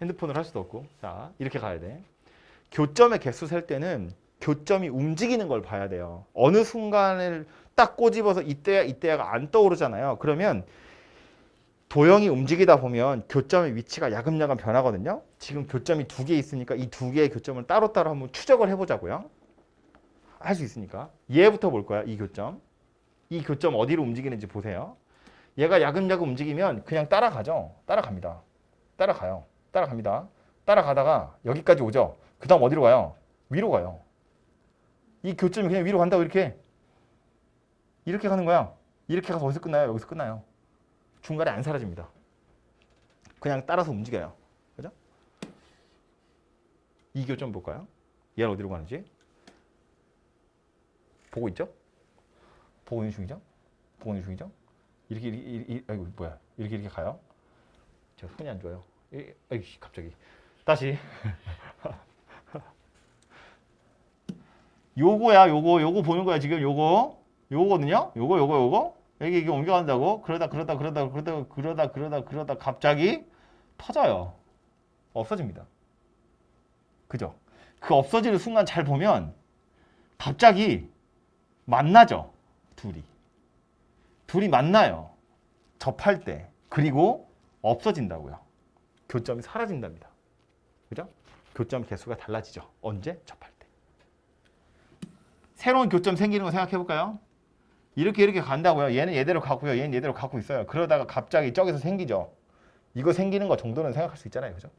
핸드폰을 할 수도 없고. 자, 이렇게 가야 돼. 교점의 개수 셀 때는 교점이 움직이는 걸 봐야 돼요. 어느 순간을 딱 꼬집어서 이때야가 안 떠오르잖아요. 그러면 도형이 움직이다 보면 교점의 위치가 야금야금 변하거든요. 지금 교점이 2개 있으니까 이 2개의 교점을 따로따로 한번 추적을 해보자고요. 할 수 있으니까. 얘부터 볼 거야, 이 교점. 이 교점 어디로 움직이는지 보세요. 얘가 야금야금 움직이면 그냥 따라가죠. 따라갑니다. 따라가요. 따라갑니다. 따라가다가 여기까지 오죠. 그 다음 어디로 가요? 위로 가요. 이 교점이 그냥 위로 간다고 이렇게 가는 거야. 이렇게 가서 어디서 끝나요? 여기서 끝나요. 중간에 안 사라집니다. 그냥 따라서 움직여요. 그죠? 이 교점 볼까요? 얘는 어디로 가는지? 보고 있죠? 보고 있는 중이죠? 보고 있는 중이죠? 아이고, 뭐야. 이렇게 가요. 제가 손이 안 좋아요. 아이씨, 갑자기. 다시. 요거야, 요거 보는 거야, 지금 요거거든요? 요거. 이게 옮겨간다고? 그러다 갑자기 터져요. 없어집니다. 그죠? 그 없어지는 순간 잘 보면 갑자기 만나죠. 둘이 만나요. 접할 때. 그리고 없어진다고요. 교점이 사라진답니다. 그죠? 교점 개수가 달라지죠. 언제? 접할 때. 새로운 교점 생기는 거 생각해 볼까요? 이렇게 간다고요. 얘는 얘대로 가고요. 얘는 얘대로 가고 있어요. 그러다가 갑자기 저기서 생기죠. 이거 생기는 거 정도는 생각할 수 있잖아요. 그죠?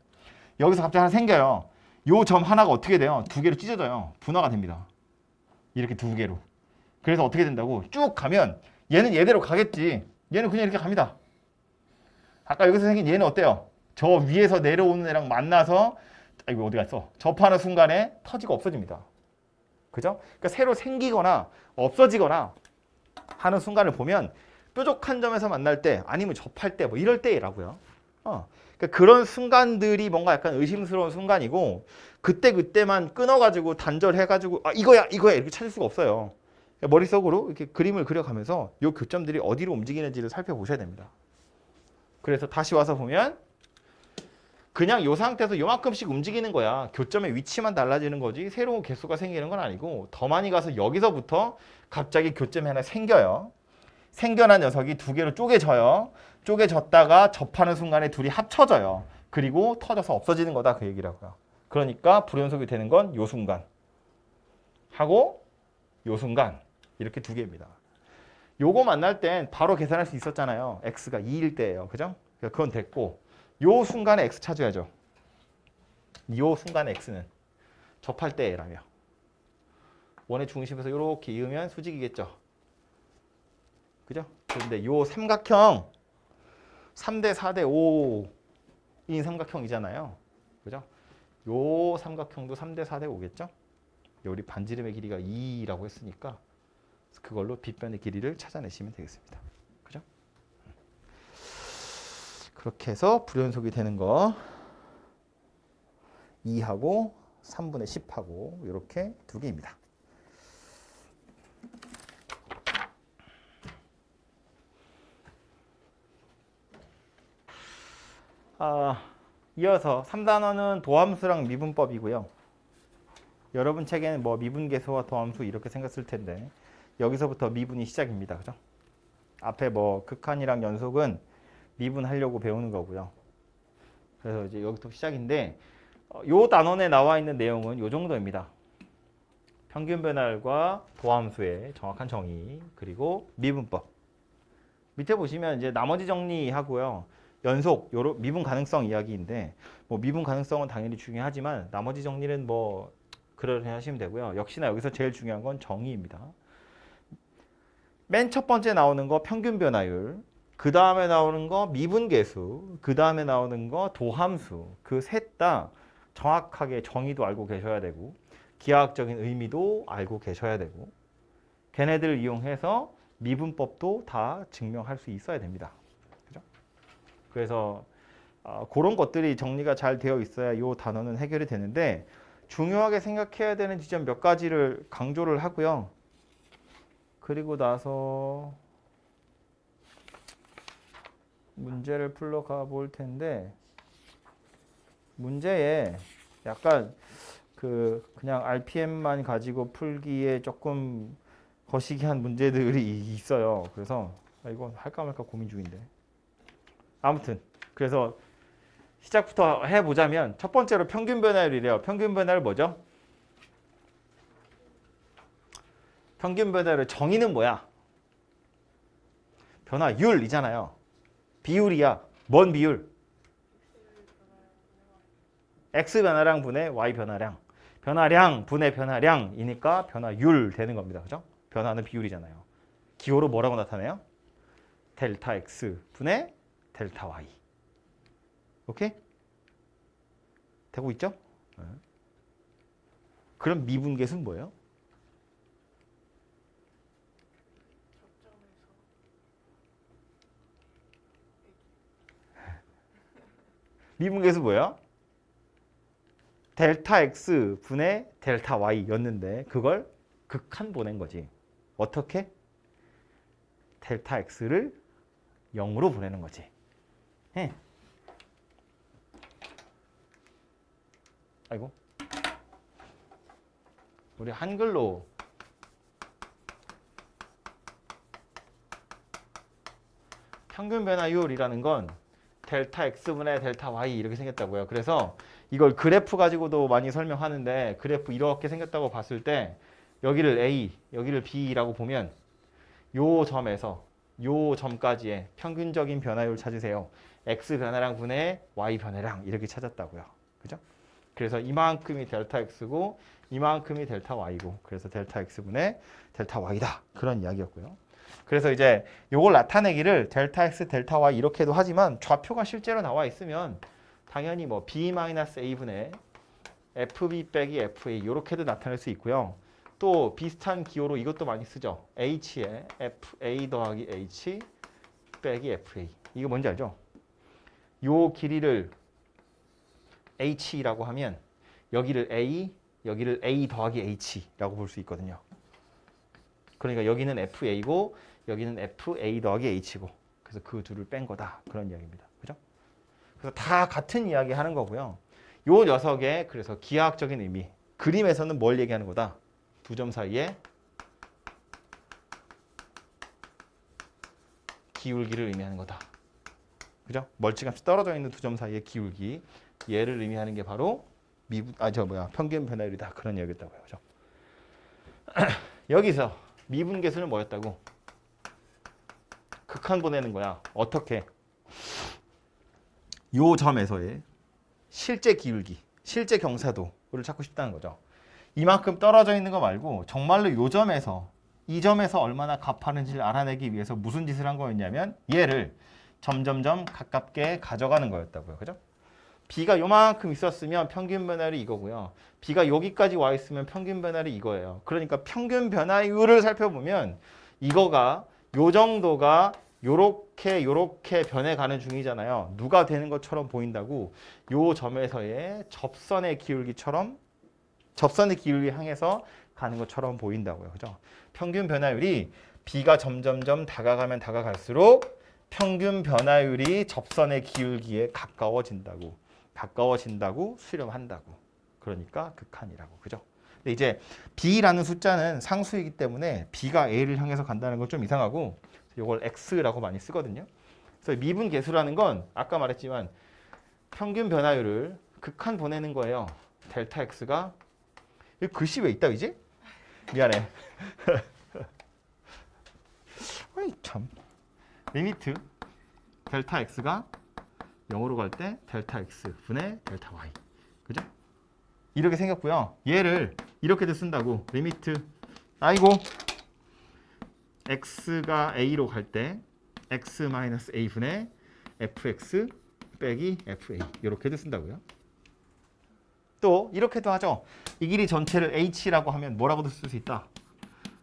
여기서 갑자기 하나 생겨요. 요 점 하나가 어떻게 돼요? 2개로 찢어져요. 분화가 됩니다. 이렇게 2개로. 그래서 어떻게 된다고? 쭉 가면 얘는 얘대로 가겠지. 얘는 그냥 이렇게 갑니다. 아까 여기서 생긴 얘는 어때요? 저 위에서 내려오는 애랑 만나서 이거 어디 갔어? 접하는 순간에 터지고 없어집니다. 그죠? 그러니까 새로 생기거나 없어지거나 하는 순간을 보면 뾰족한 점에서 만날 때 아니면 접할 때 뭐 이럴 때라고요. 그러니까 그런 순간들이 뭔가 약간 의심스러운 순간이고 그때만 끊어가지고 단절해가지고 이거야 이렇게 찾을 수가 없어요. 그러니까 머릿속으로 이렇게 그림을 그려가면서 이 교점들이 어디로 움직이는지를 살펴보셔야 됩니다. 그래서 다시 와서 보면 그냥 이 상태에서 요만큼씩 움직이는 거야. 교점의 위치만 달라지는 거지 새로운 개수가 생기는 건 아니고 더 많이 가서 여기서부터 갑자기 교점이 하나 생겨요. 생겨난 녀석이 2개로 쪼개져요. 쪼개졌다가 접하는 순간에 둘이 합쳐져요. 그리고 터져서 없어지는 거다 그 얘기라고요. 그러니까 불연속이 되는 건 요 순간 하고 요 순간 이렇게 2개입니다. 요거 만날 땐 바로 계산할 수 있었잖아요. x가 2일 때예요. 그죠? 그러니까 그건 됐고 요 순간에 x 찾아야죠. 요 순간에 x는 접할 때라며. 원의 중심에서 이렇게 이으면 수직이겠죠. 그죠? 그런데 요 삼각형 3대 4대 5인 삼각형이잖아요. 그죠? 요 삼각형도 3대 4대 5겠죠? 우리 반지름의 길이가 2라고 했으니까 그걸로 빗변의 길이를 찾아내시면 되겠습니다. 그죠? 그렇게 해서 불연속이 되는 거 2하고 3분의 10하고 이렇게 2개입니다. 이어서 3단원은 도함수랑 미분법이고요. 여러분 책에는 뭐 미분계수와 도함수 이렇게 생겼을 텐데 여기서부터 미분이 시작입니다. 그죠? 앞에 뭐 극한이랑 연속은 미분하려고 배우는 거고요. 그래서 이제 여기부터 시작인데 요 단원에 나와 있는 내용은 요 정도입니다. 평균 변화율과 도함수의 정확한 정의 그리고 미분법. 밑에 보시면 이제 나머지 정리하고요. 연속, 미분 가능성 이야기인데 뭐 미분 가능성은 당연히 중요하지만 나머지 정리는 뭐 그러려 하시면 되고요. 역시나 여기서 제일 중요한 건 정의입니다. 맨 첫 번째 나오는 거 평균 변화율, 그 다음에 나오는 거 미분계수, 그 다음에 나오는 거 도함수. 그 셋 다 정확하게 정의도 알고 계셔야 되고 기하학적인 의미도 알고 계셔야 되고 걔네들을 이용해서 미분법도 다 증명할 수 있어야 됩니다. 그죠? 그래서 그런 것들이 정리가 잘 되어 있어야 이 단어는 해결이 되는데 중요하게 생각해야 되는 지점 몇 가지를 강조를 하고요. 그리고 나서 문제를 풀러 가볼 텐데 문제에 약간 그냥 RPM만 가지고 풀기에 조금 거시기한 문제들이 있어요. 그래서 이거 할까 말까 고민 중인데. 아무튼 그래서 시작부터 해보자면 첫 번째로 평균 변화율이래요. 평균 변화율 뭐죠? 평균 변화율의 정의는 뭐야? 변화율이잖아요. 비율이야. 뭔 비율? X 변화량 분의 Y 변화량. 변화량 분의 변화량이니까 변화율 되는 겁니다. 그죠? 변화는 비율이잖아요. 기호로 뭐라고 나타내요? 델타 X 분의 델타 Y. 오케이? 되고 있죠? 그럼 미분계수는 뭐예요? 미분계수 뭐예요? 델타 X 분의 델타 Y였는데 그걸 극한 보낸 거지. 어떻게? 델타 X를 0으로 보내는 거지. 예. 아이고. 우리 한글로 평균 변화율이라는 건 델타 X분의 델타 Y 이렇게 생겼다고요. 그래서 이걸 그래프 가지고도 많이 설명하는데 그래프 이렇게 생겼다고 봤을 때 여기를 A, 여기를 B라고 보면 요 점에서 요 점까지의 평균적인 변화율 찾으세요. X 변화량 분의 Y 변화량 이렇게 찾았다고요. 그죠? 그래서 이만큼이 델타 X고 이만큼이 델타 Y고 그래서 델타 X분의 델타 Y다. 그런 이야기였고요. 그래서 이제 요걸 나타내기를 델타 X, 델타 Y 이렇게도 하지만 좌표가 실제로 나와 있으면 당연히 뭐 B-A분의 FB 빼기 FA 이렇게도 나타낼 수 있고요. 또 비슷한 기호로 이것도 많이 쓰죠. H에 FA 더하기 H 빼기 FA. 이거 뭔지 알죠? 요 길이를 H라고 하면 여기를 A, 여기를 A 더하기 H라고 볼 수 있거든요. 그러니까 여기는 FA고 여기는 FA 더하기 H고 그래서 그 둘을 뺀 거다. 그런 이야기입니다. 그죠? 그래서 다 같은 이야기 하는 거고요. 요 녀석의 그래서 기하학적인 의미. 그림에서는 뭘 얘기하는 거다? 두 점 사이에 기울기를 의미하는 거다. 그죠? 멀찌감치 떨어져 있는 두 점 사이의 기울기. 얘를 의미하는 게 바로 평균 변화율이다. 그런 이야기였다고요. 그죠? 여기서 미분계수는 뭐였다고? 극한 보내는 거야. 어떻게? 요 점에서의 실제 기울기, 실제 경사도를 찾고 싶다는 거죠. 이만큼 떨어져 있는 거 말고 정말로 요 점에서 이 점에서 얼마나 값하는지를 알아내기 위해서 무슨 짓을 한 거였냐면 얘를 점점점 가깝게 가져가는 거였다고요. 그죠? B가 요만큼 있었으면 평균 변화율이 이거고요. B가 여기까지 와 있으면 평균 변화율이 이거예요. 그러니까 평균 변화율을 살펴보면 이거가 요 정도가 요렇게 변해가는 중이잖아요. 누가 되는 것처럼 보인다고 요 점에서의 접선의 기울기처럼 접선의 기울기 향해서 가는 것처럼 보인다고요. 그죠? 평균 변화율이 B가 점점점 다가가면 다가갈수록 평균 변화율이 접선의 기울기에 가까워진다고 수렴한다고. 그러니까 극한이라고. 그죠? 근데 이제 B라는 숫자는 상수이기 때문에 B가 A를 향해서 간다는 건 좀 이상하고 이걸 X라고 많이 쓰거든요. 그래서 미분계수라는 건 아까 말했지만 평균 변화율을 극한 보내는 거예요. 델타 X가 여기 글씨 왜 있다 이제? 미안해. 어이 참. 리미트 델타 X가 0으로 갈 때 델타 X 분의 델타 Y. 그죠? 이렇게 생겼고요. 얘를 이렇게도 쓴다고. 리미트 X가 A로 갈 때 X-A 분의 FX 빼기 FA 이렇게도 쓴다고요. 또 이렇게도 하죠. 이 길이 전체를 H라고 하면 뭐라고도 쓸 수 있다.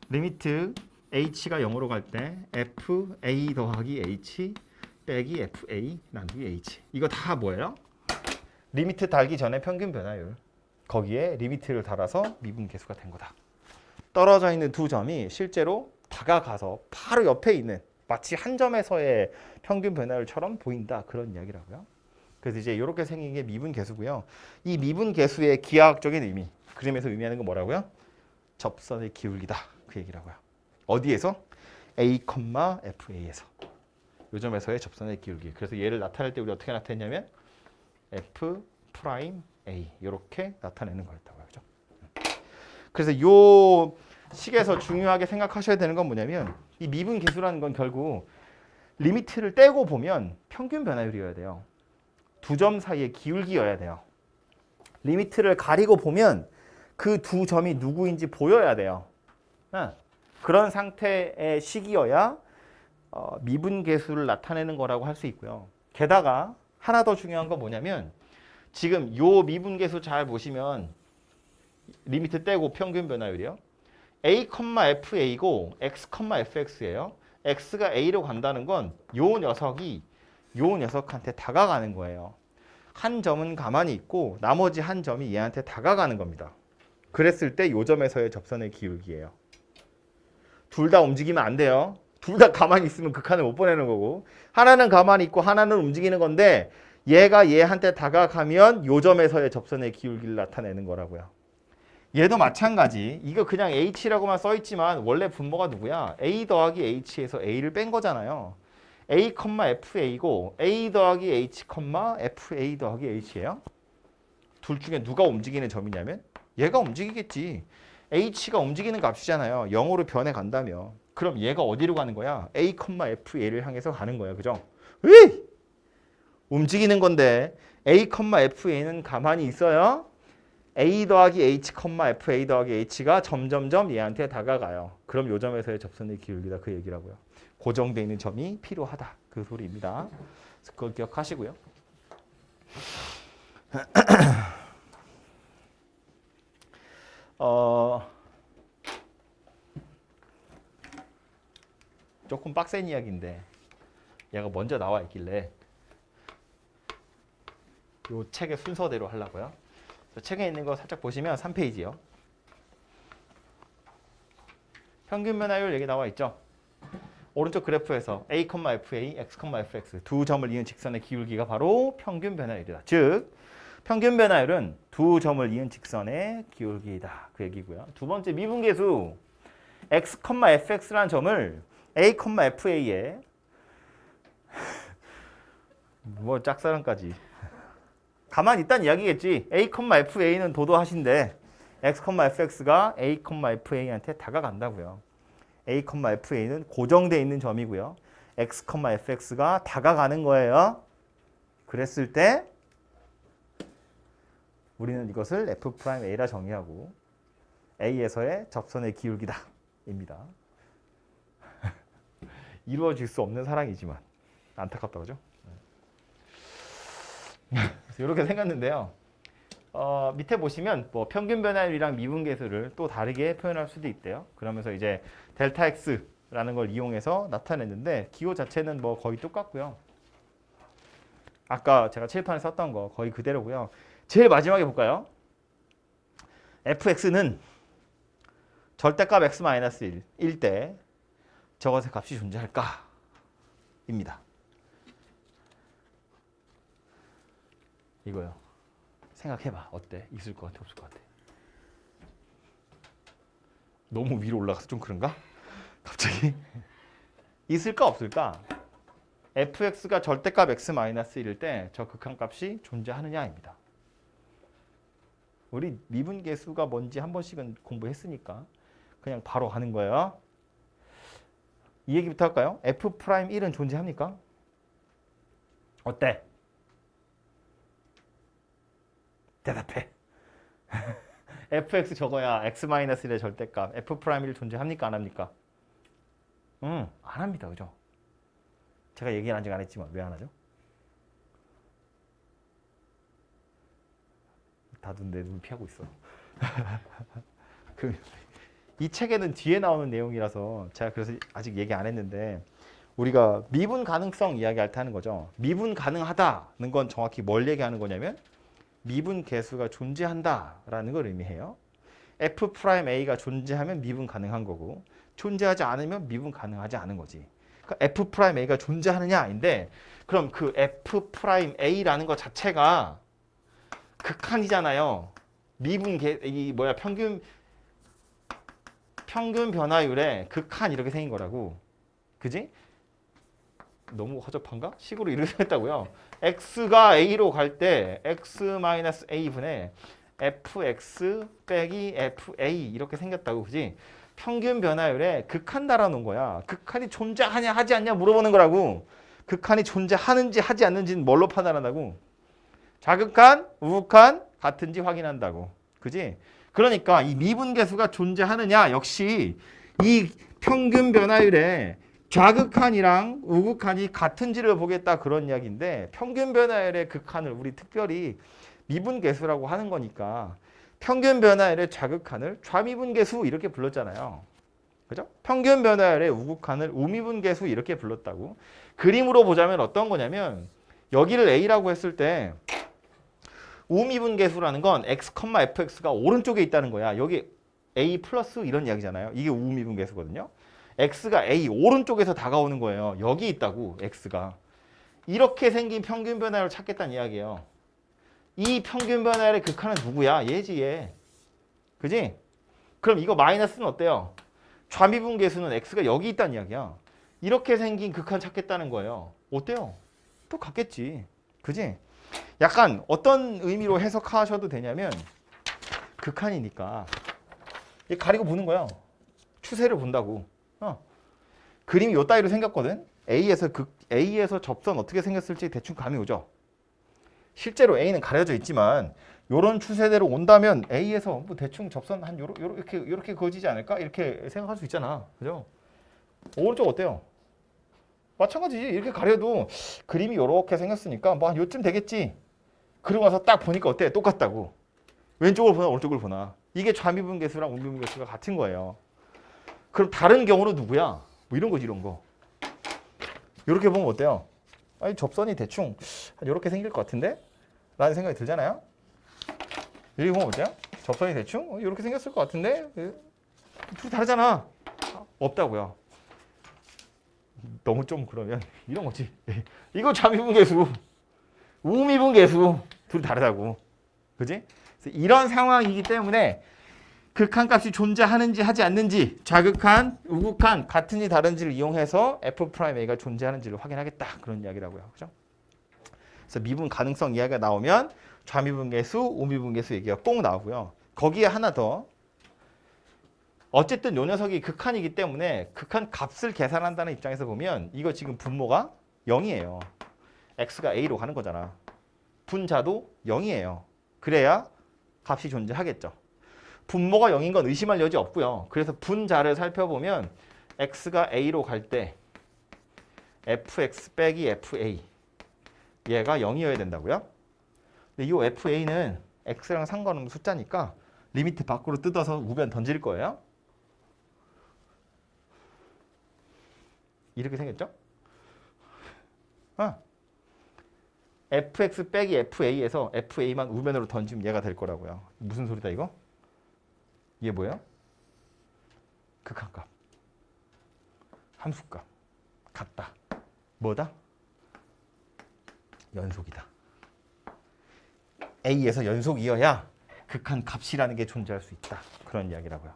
리미트 H가 0으로 갈 때 FA 더하기 H 빼기 FA 나누기 H. 이거 다 뭐예요? 리미트 달기 전에 평균 변화율. 거기에 리미트를 달아서 미분 계수가 된 거다. 떨어져 있는 두 점이 실제로 다가가서 바로 옆에 있는 마치 한 점에서의 평균 변화율처럼 보인다. 그런 이야기라고요. 그래서 이제 이렇게 생긴 게 미분 계수고요. 이 미분 계수의 기하학적인 의미, 그림에서 의미하는 건 뭐라고요? 접선의 기울기다. 그 얘기라고요. 어디에서? A, FA에서. 요 점에서의 접선의 기울기. 그래서 얘를 나타낼 때 우리 어떻게 나타냈냐면 F 프라임 A 이렇게 나타내는 거였다고요. 그죠? 그래서 요 식에서 중요하게 생각하셔야 되는 건 뭐냐면 이 미분 계수라는 건 결국 리미트를 떼고 보면 평균 변화율이어야 돼요. 두 점 사이의 기울기여야 돼요. 리미트를 가리고 보면 그 두 점이 누구인지 보여야 돼요. 그런 상태의 식이어야 미분 계수를 나타내는 거라고 할 수 있고요. 게다가 하나 더 중요한 건 뭐냐면 지금 요 미분 계수 잘 보시면 리미트 떼고 평균 변화율이요. A, FA고 X, FX예요. X가 A로 간다는 건 요 녀석이 요 녀석한테 다가가는 거예요. 한 점은 가만히 있고 나머지 한 점이 얘한테 다가가는 겁니다. 그랬을 때 요 점에서의 접선의 기울기예요. 둘 다 움직이면 안 돼요. 둘 다 가만히 있으면 극한을 못 보내는 거고 하나는 가만히 있고 하나는 움직이는 건데 얘가 얘한테 다가가면 요 점에서의 접선의 기울기를 나타내는 거라고요. 얘도 마찬가지. 이거 그냥 H라고만 써있지만 원래 분모가 누구야? A 더하기 H에서 A를 뺀 거잖아요. A, FA고 A 더하기 H, FA 더하기 H예요. 둘 중에 누가 움직이는 점이냐면 얘가 움직이겠지. H가 움직이는 값이잖아요. 0으로 변해 간다며. 그럼 얘가 어디로 가는 거야? A, FA를 향해서 가는 거야. 그죠? 으이! 움직이는 건데 A, FA는 가만히 있어요. A 더하기 H, FA 더하기 H가 점점점 얘한테 다가가요. 그럼 요 점에서의 접선의 기울기다. 그 얘기라고요. 고정되어 있는 점이 필요하다. 그 소리입니다. 그걸 기억하시고요. 조금 빡센 이야기인데 얘가 먼저 나와 있길래 요 책의 순서대로 하려고요. 책에 있는 거 살짝 보시면 3페이지요. 평균 변화율 얘기 나와 있죠. 오른쪽 그래프에서 A, FA, X, FX 두 점을 이은 직선의 기울기가 바로 평균 변화율이다. 즉 평균 변화율은 두 점을 이은 직선의 기울기이다. 그 얘기고요. 두 번째 미분계수 X, FX라는 점을 A, FA에 뭐 짝사랑까지 가만히 있다는 이야기겠지. A, FA는 도도하신데 X, FX가 A, FA한테 다가간다고요. A, FA는 고정되어 있는 점이고요. X, FX가 다가가는 거예요. 그랬을 때 우리는 이것을 F'A라 정의하고 A에서의 접선의 기울기다. 입니다. 이루어질 수 없는 사랑이지만 안타깝다 그죠? 그래서 이렇게 생겼는데요. 밑에 보시면 뭐 평균 변화율이랑 미분 계수를 또 다르게 표현할 수도 있대요. 그러면서 이제 델타 X라는 걸 이용해서 나타냈는데 기호 자체는 뭐 거의 똑같고요. 아까 제가 칠판에 썼던 거 거의 그대로고요. 제일 마지막에 볼까요? fx는 절대값 x-1일 때 저것의 값이 존재할까? 입니다. 이거요. 생각해봐. 어때? 있을 것 같아? 없을 것 같아? 너무 위로 올라가서 좀 그런가? 갑자기? 있을까 없을까? fx가 절대값 x-1일 때 저 극한값이 존재하느냐입니다. 우리 미분계수가 뭔지 한 번씩은 공부했으니까 그냥 바로 가는 거예요. 이 얘기부터 할까요? f'1은 존재합니까? 어때? 대답해. fx 저거야. x-1의 절대값 f'1 존재합니까? 안 합니까? 안 합니다. 그죠? 제가 얘기는 아직 안 했지만 왜 안 하죠? 다들 내 눈을 피하고 있어. 이 책에는 뒤에 나오는 내용이라서 제가 그래서 아직 얘기 안 했는데 우리가 미분 가능성 이야기할 때 하는 거죠. 미분 가능하다는 건 정확히 뭘 얘기하는 거냐면 미분 계수가 존재한다라는 걸 의미해요. F'A가 존재하면 미분 가능한 거고 존재하지 않으면 미분 가능하지 않은 거지. 그러니까 F'A가 존재하느냐인데 그럼 그 F'A라는 것 자체가 극한이잖아요. 평균 변화율의 극한 이렇게 생긴 거라고. 그지? 너무 허접한가? 식으로 이렇게 생겼다고요. x가 a로 갈 때 x-a분의 fx 빼기 fa 이렇게 생겼다고. 그지? 평균 변화율에 극한 달아놓은 거야. 극한이 존재하냐 하지 않냐 물어보는 거라고. 극한이 존재하는지 하지 않는지는 뭘로 판단한다고? 자극한, 우극한 같은지 확인한다고. 그지? 그러니까 이 미분계수가 존재하느냐 역시 이 평균 변화율에 좌극한이랑 우극한이 같은지를 보겠다 그런 이야기인데 평균 변화율의 극한을 우리 특별히 미분계수라고 하는 거니까 평균 변화율의 좌극한을 좌미분계수 이렇게 불렀잖아요. 그죠? 평균 변화율의 우극한을 우미분계수 이렇게 불렀다고. 그림으로 보자면 어떤 거냐면 여기를 A라고 했을 때 우미분계수라는 건 x, fx가 오른쪽에 있다는 거야. 여기 a 플러스 이런 이야기잖아요. 이게 우미분계수거든요. x가 a 오른쪽에서 다가오는 거예요. 여기 있다고 x가. 이렇게 생긴 평균 변화를 찾겠다는 이야기예요. 이 평균 변화의 극한은 누구야? 얘지 얘. 그지? 그럼 이거 마이너스는 어때요? 좌미분계수는 x가 여기 있다는 이야기야. 이렇게 생긴 극한 찾겠다는 거예요. 어때요? 또 같겠지. 그지? 약간 어떤 의미로 해석하셔도 되냐면 극한이니까 가리고 보는 거야. 추세를 본다고. 그림이 요 따위로 생겼거든. A에서 접선 어떻게 생겼을지 대충 감이 오죠. 실제로 A는 가려져 있지만 요런 추세대로 온다면 A에서 뭐 대충 접선 한 요렇게 그어지지 않을까? 이렇게 생각할 수 있잖아. 그죠? 오른쪽 어때요? 마찬가지지. 이렇게 가려도 그림이 요렇게 생겼으니까 뭐 한 요쯤 되겠지. 그러고 나서 딱 보니까 어때? 똑같다고. 왼쪽을 보나 오른쪽을 보나. 이게 좌미분계수랑 우미분계수가 같은 거예요. 그럼 다른 경우는 누구야? 뭐 이런 거지, 이런 거. 이렇게 보면 어때요? 아니 접선이 대충 이렇게 생길 것 같은데? 라는 생각이 들잖아요. 여기 보면 어때요? 접선이 대충 이렇게 생겼을 것 같은데? 둘이 다르잖아. 없다고요. 너무 좀 그러면 이런 거지. 이거 좌미분계수, 우미분계수 둘이 다르다고. 그지? 그래서 이런 상황이기 때문에 극한값이 존재하는지 하지 않는지, 좌극한, 우극한 같은지 다른지를 이용해서 F'A가 존재하는지를 확인하겠다. 그런 이야기라고요. 그죠? 그래서 미분 가능성 이야기가 나오면 좌미분계수, 우미분계수 얘기가 꼭 나오고요. 거기에 하나 더. 어쨌든 요 녀석이 극한이기 때문에 극한 값을 계산한다는 입장에서 보면 이거 지금 분모가 0이에요. x가 a로 가는 거잖아. 분자도 0이에요. 그래야 값이 존재하겠죠. 분모가 0인 건 의심할 여지 없고요. 그래서 분자를 살펴보면 x가 a로 갈 때 fx 빼기 fa 얘가 0이어야 된다고요. 근데 이 fa는 x랑 상관없는 숫자니까 리미트 밖으로 뜯어서 우변 던질 거예요. 이렇게 생겼죠? fx 빼기 fa에서 fa만 우변으로 던지면 얘가 될 거라고요. 무슨 소리다 이거? 이게 뭐예요? 극한값, 함수값, 같다. 뭐다? 연속이다. A에서 연속이어야 극한값이라는 게 존재할 수 있다. 그런 이야기라고요.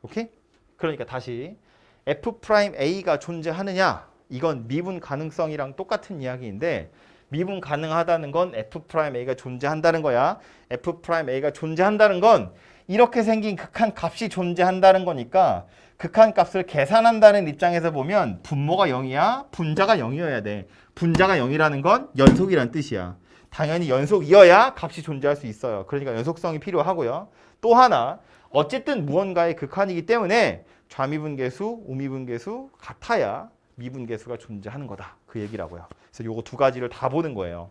오케이? 그러니까 다시 F'A가 존재하느냐? 이건 미분 가능성이랑 똑같은 이야기인데 미분 가능하다는 건 F'A가 존재한다는 거야. F'A가 존재한다는 건 이렇게 생긴 극한 값이 존재한다는 거니까 극한 값을 계산한다는 입장에서 보면 분모가 0이야, 분자가 0이어야 돼. 분자가 0이라는 건 연속이란 뜻이야. 당연히 연속이어야 값이 존재할 수 있어요. 그러니까 연속성이 필요하고요. 또 하나, 어쨌든 무언가의 극한이기 때문에 좌미분계수, 우미분계수 같아야 미분계수가 존재하는 거다. 그 얘기라고요. 그래서 요거 두 가지를 다 보는 거예요.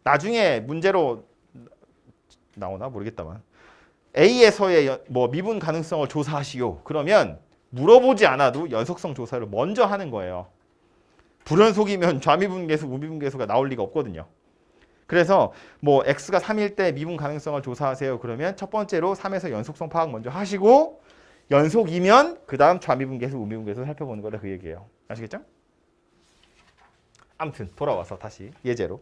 나중에 문제로 나오나 모르겠다만 A에서의 뭐 미분 가능성을 조사하시오. 그러면 물어보지 않아도 연속성 조사를 먼저 하는 거예요. 불연속이면 좌미분계수, 우미분계수가 나올 리가 없거든요. 그래서 뭐 x가 3일 때 미분 가능성을 조사하세요. 그러면 첫 번째로 3에서 연속성 파악 먼저 하시고 연속이면 그 다음 좌미분계수, 우미분계수 살펴보는 거다 그 얘기예요. 아시겠죠? 아무튼 돌아와서 다시 예제로.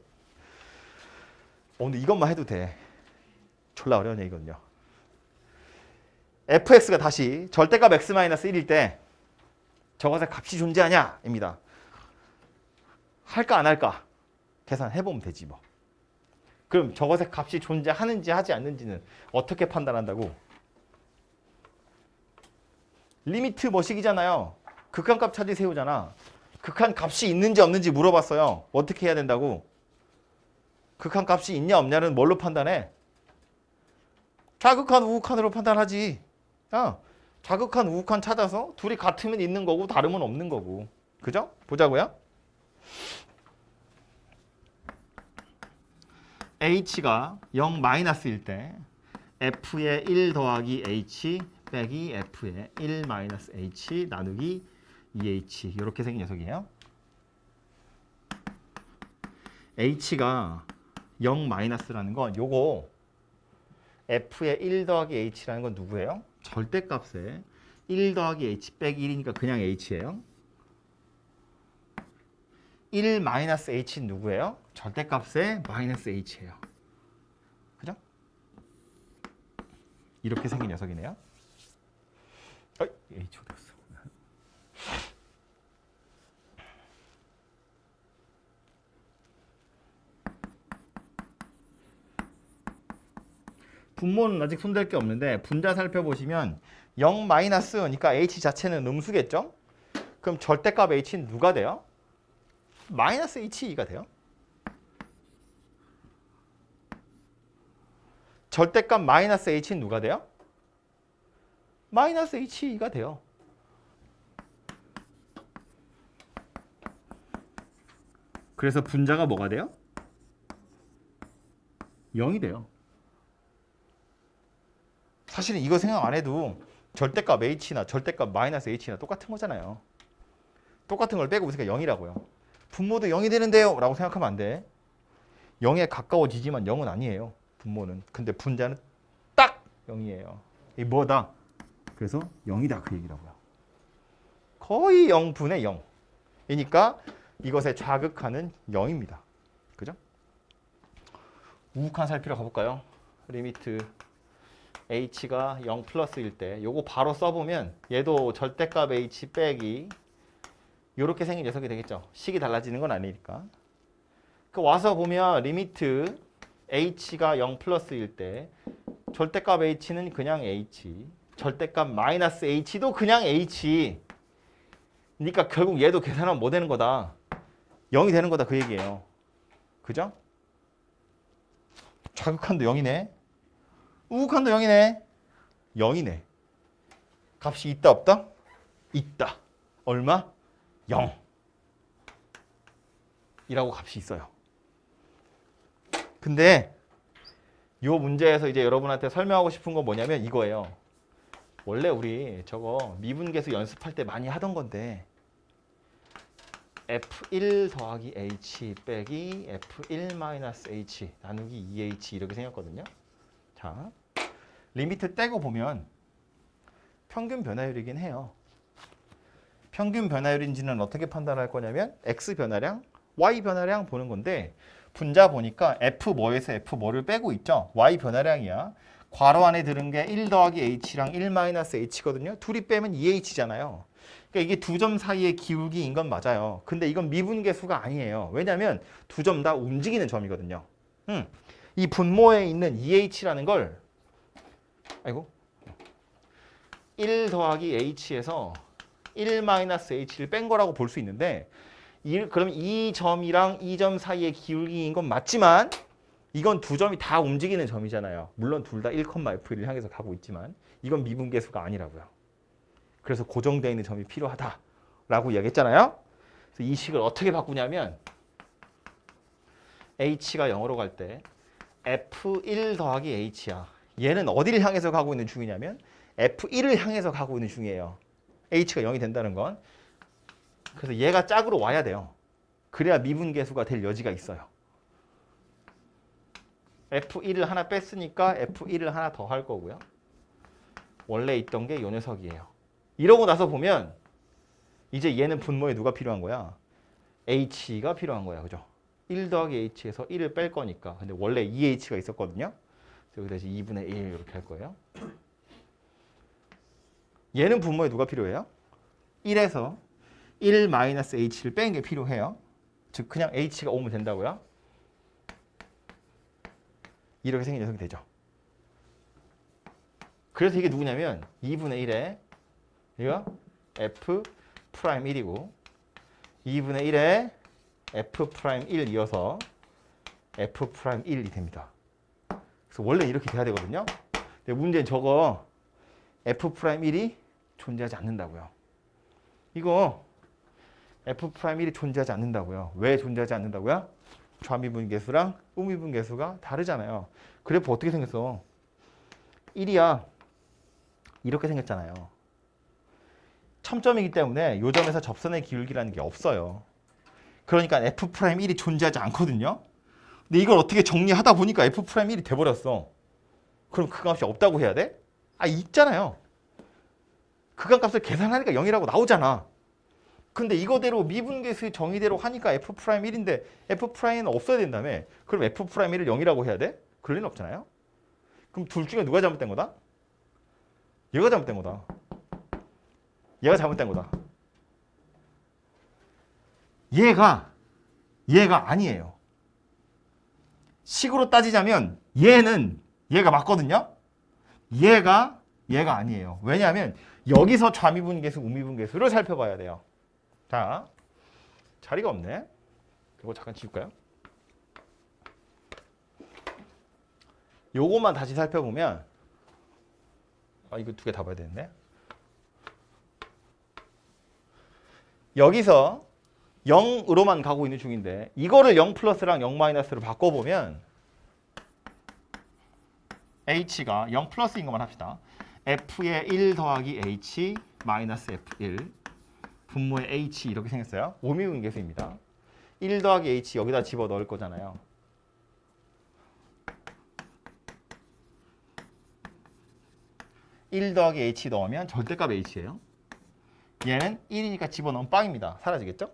근데 이것만 해도 돼. 졸라 어려운 얘기거든요. fx가 다시 절대값 x-1일 때 저것의 값이 존재하냐? 입니다. 할까 안 할까? 계산해보면 되지 뭐. 그럼 저것의 값이 존재하는지 하지 않는지는 어떻게 판단한다고? 리미트 뭐식이잖아요. 극한값 찾으세요잖아. 극한값이 있는지 없는지 물어봤어요. 어떻게 해야 된다고? 극한값이 있냐 없냐는 뭘로 판단해? 좌극한 우극한으로 판단하지. 좌극한 우극한 찾아서 둘이 같으면 있는 거고 다르면 없는 거고. 그죠? 보자고요. h가 0 마이너스일 때 f의 1 더하기 h 빼기 f의 1 마이너스 h 나누기 2h 이렇게 생긴 녀석이에요. h가 0 마이너스라는 건 요거 f의 1 더하기 h라는 건 누구예요? 절대값에 1 더하기 h 빼기 1이니까 그냥 h예요. 1 마이너스 h는 누구예요? 절대값에 마이너스 h예요. 그죠? 이렇게 생긴 녀석이네요. h 어디 갔어? 분모는 아직 손댈 게 없는데 분자 살펴보시면 0 마이너스니까 h 자체는 음수겠죠? 그럼 절대값 h는 누가 돼요? 마이너스 h2가 돼요. 절대값 마이너스 h는 누가 돼요? 마이너스 h2가 돼요. 그래서 분자가 뭐가 돼요? 0이 돼요. 사실은 이거 생각 안 해도 절대값 h나 절대값 마이너스 h나 똑같은 거잖아요. 똑같은 걸 빼고 있으니까 0이라고요. 분모도 0이 되는데요 라고 생각하면 안 돼. 0에 가까워지지만 0은 아니에요. 분모는. 근데 분자는 딱 0이에요. 이게 뭐다? 그래서 0이다 그 얘기라고요. 거의 0분의 0. 이니까 이것의 좌극한은 0입니다. 그죠? 우극한 살피러 가볼까요? 리미트 h가 0 플러스일 때 요거 바로 써보면 얘도 절대값 h 빼기 요렇게 생긴 녀석이 되겠죠. 식이 달라지는 건 아니니까. 그 와서 보면 리미트 h가 0 플러스일 때 절대값 h는 그냥 h, 절대값 마이너스 h도 그냥 h. 그러니까 결국 얘도 계산하면 뭐 되는 거다? 0이 되는 거다 그 얘기예요. 그죠? 좌극한도 0이네. 우극한도 0이네. 0이네. 값이 있다 없다? 있다. 얼마? 0 이라고 값이 있어요. 근데 이 문제에서 이제 여러분한테 설명하고 싶은 건 뭐냐면 이거예요. 원래 우리 저거 미분계수 연습할 때 많이 하던 건데 f1 더하기 h 빼기 f1 마이너스 h 나누기 2h 이렇게 생겼거든요. 자, 리미트 떼고 보면 평균 변화율이긴 해요. 평균 변화율인지는 어떻게 판단할 거냐면 x 변화량, y 변화량 보는 건데 분자 보니까 f 뭐에서 f 뭐를 빼고 있죠. y 변화량이야. 괄호 안에 들은 게 1 더하기 h랑 1 마이너스 h거든요. 둘이 빼면 2h잖아요. 그러니까 이게 두 점 사이의 기울기인 건 맞아요. 근데 이건 미분계수가 아니에요. 왜냐하면 두 점 다 움직이는 점이거든요. 이 분모에 있는 2h라는 걸 1 더하기 h에서 1 마이너스 h를 뺀 거라고 볼 수 있는데 그럼 이 점이랑 이 점 사이의 기울기인 건 맞지만 이건 두 점이 다 움직이는 점이잖아요. 물론 둘 다 1,f1을 향해서 가고 있지만 이건 미분계수가 아니라고요. 그래서 고정되어 있는 점이 필요하다라고 이야기했잖아요. 그래서 이 식을 어떻게 바꾸냐면 h가 0으로 갈 때 f1 더하기 h야. 얘는 어디를 향해서 가고 있는 중이냐면 f1을 향해서 가고 있는 중이에요. h가 0이 된다는 건. 그래서 얘가 짝으로 와야 돼요. 그래야 미분계수가 될 여지가 있어요. F1을 하나 뺐으니까 F1을 하나 더 할 거고요. 원래 있던 게 요 녀석이에요. 이러고 나서 보면 이제 얘는 분모에 누가 필요한 거야? H가 필요한 거야. 그죠? 1 더하기 H에서 1을 뺄 거니까. 근데 원래 2H가 있었거든요. 여기다 이제 2분의 1 이렇게 할 거예요. 얘는 분모에 누가 필요해요? 1에서 1 마이너스 H를 뺀 게 필요해요. 즉 그냥 H가 오면 된다고요. 이렇게 생긴 녀석이 되죠. 그래서 이게 누구냐면 2분의 1에 이거 F 프라임 1이고 2분의 1에 F 프라임 1 이어서 F 프라임 1이 됩니다. 그래서 원래 이렇게 돼야 되거든요. 근데 문제는 저거 F 프라임 1이 존재하지 않는다고요. 이거 F 프라임 1이 존재하지 않는다고요. 왜 존재하지 않는다고요? 좌미분계수랑 우미분계수가 다르잖아요. 그래프 어떻게 생겼어? 1이야. 이렇게 생겼잖아요. 첨점이기 때문에 이 점에서 접선의 기울기라는 게 없어요. 그러니까 F 프라임 1이 존재하지 않거든요. 근데 이걸 어떻게 정리하다 보니까 F 프라임 1이 돼버렸어. 그럼 그 값이 없다고 해야 돼? 아, 있잖아요. 극한값을 계산하니까 0이라고 나오잖아. 근데 이거대로 미분계수 정의대로 하니까 F 프라임 1인데 F 프라임은 없어야 된다며. 그럼 F 프라임 1을 0이라고 해야 돼? 그럴 리는 없잖아요. 그럼 둘 중에 누가 잘못된 거다? 얘가 잘못된 거다. 얘가 잘못된 거다. 얘가 아니에요. 식으로 따지자면 얘가 맞거든요. 얘가 아니에요. 왜냐하면 여기서 좌미분계수, 우미분계수를 살펴봐야 돼요. 자, 자리가 없네. 이거 잠깐 지울까요? 요것만 다시 살펴보면 이거 두 개 다 봐야 되는데. 여기서 0으로만 가고 있는 중인데 이거를 0 플러스랑 0 마이너스로 바꿔보면 H가 0 플러스인 것만 합시다. F의 1 더하기 H 마이너스 F1 분모의 H 이렇게 생겼어요. 오미분계수입니다. 1 더하기 H 여기다 집어넣을 거잖아요. (1 더하기 H) 넣으면 절대값 H예요. 얘는 1이니까 집어넣으면 빵입니다. 사라지겠죠?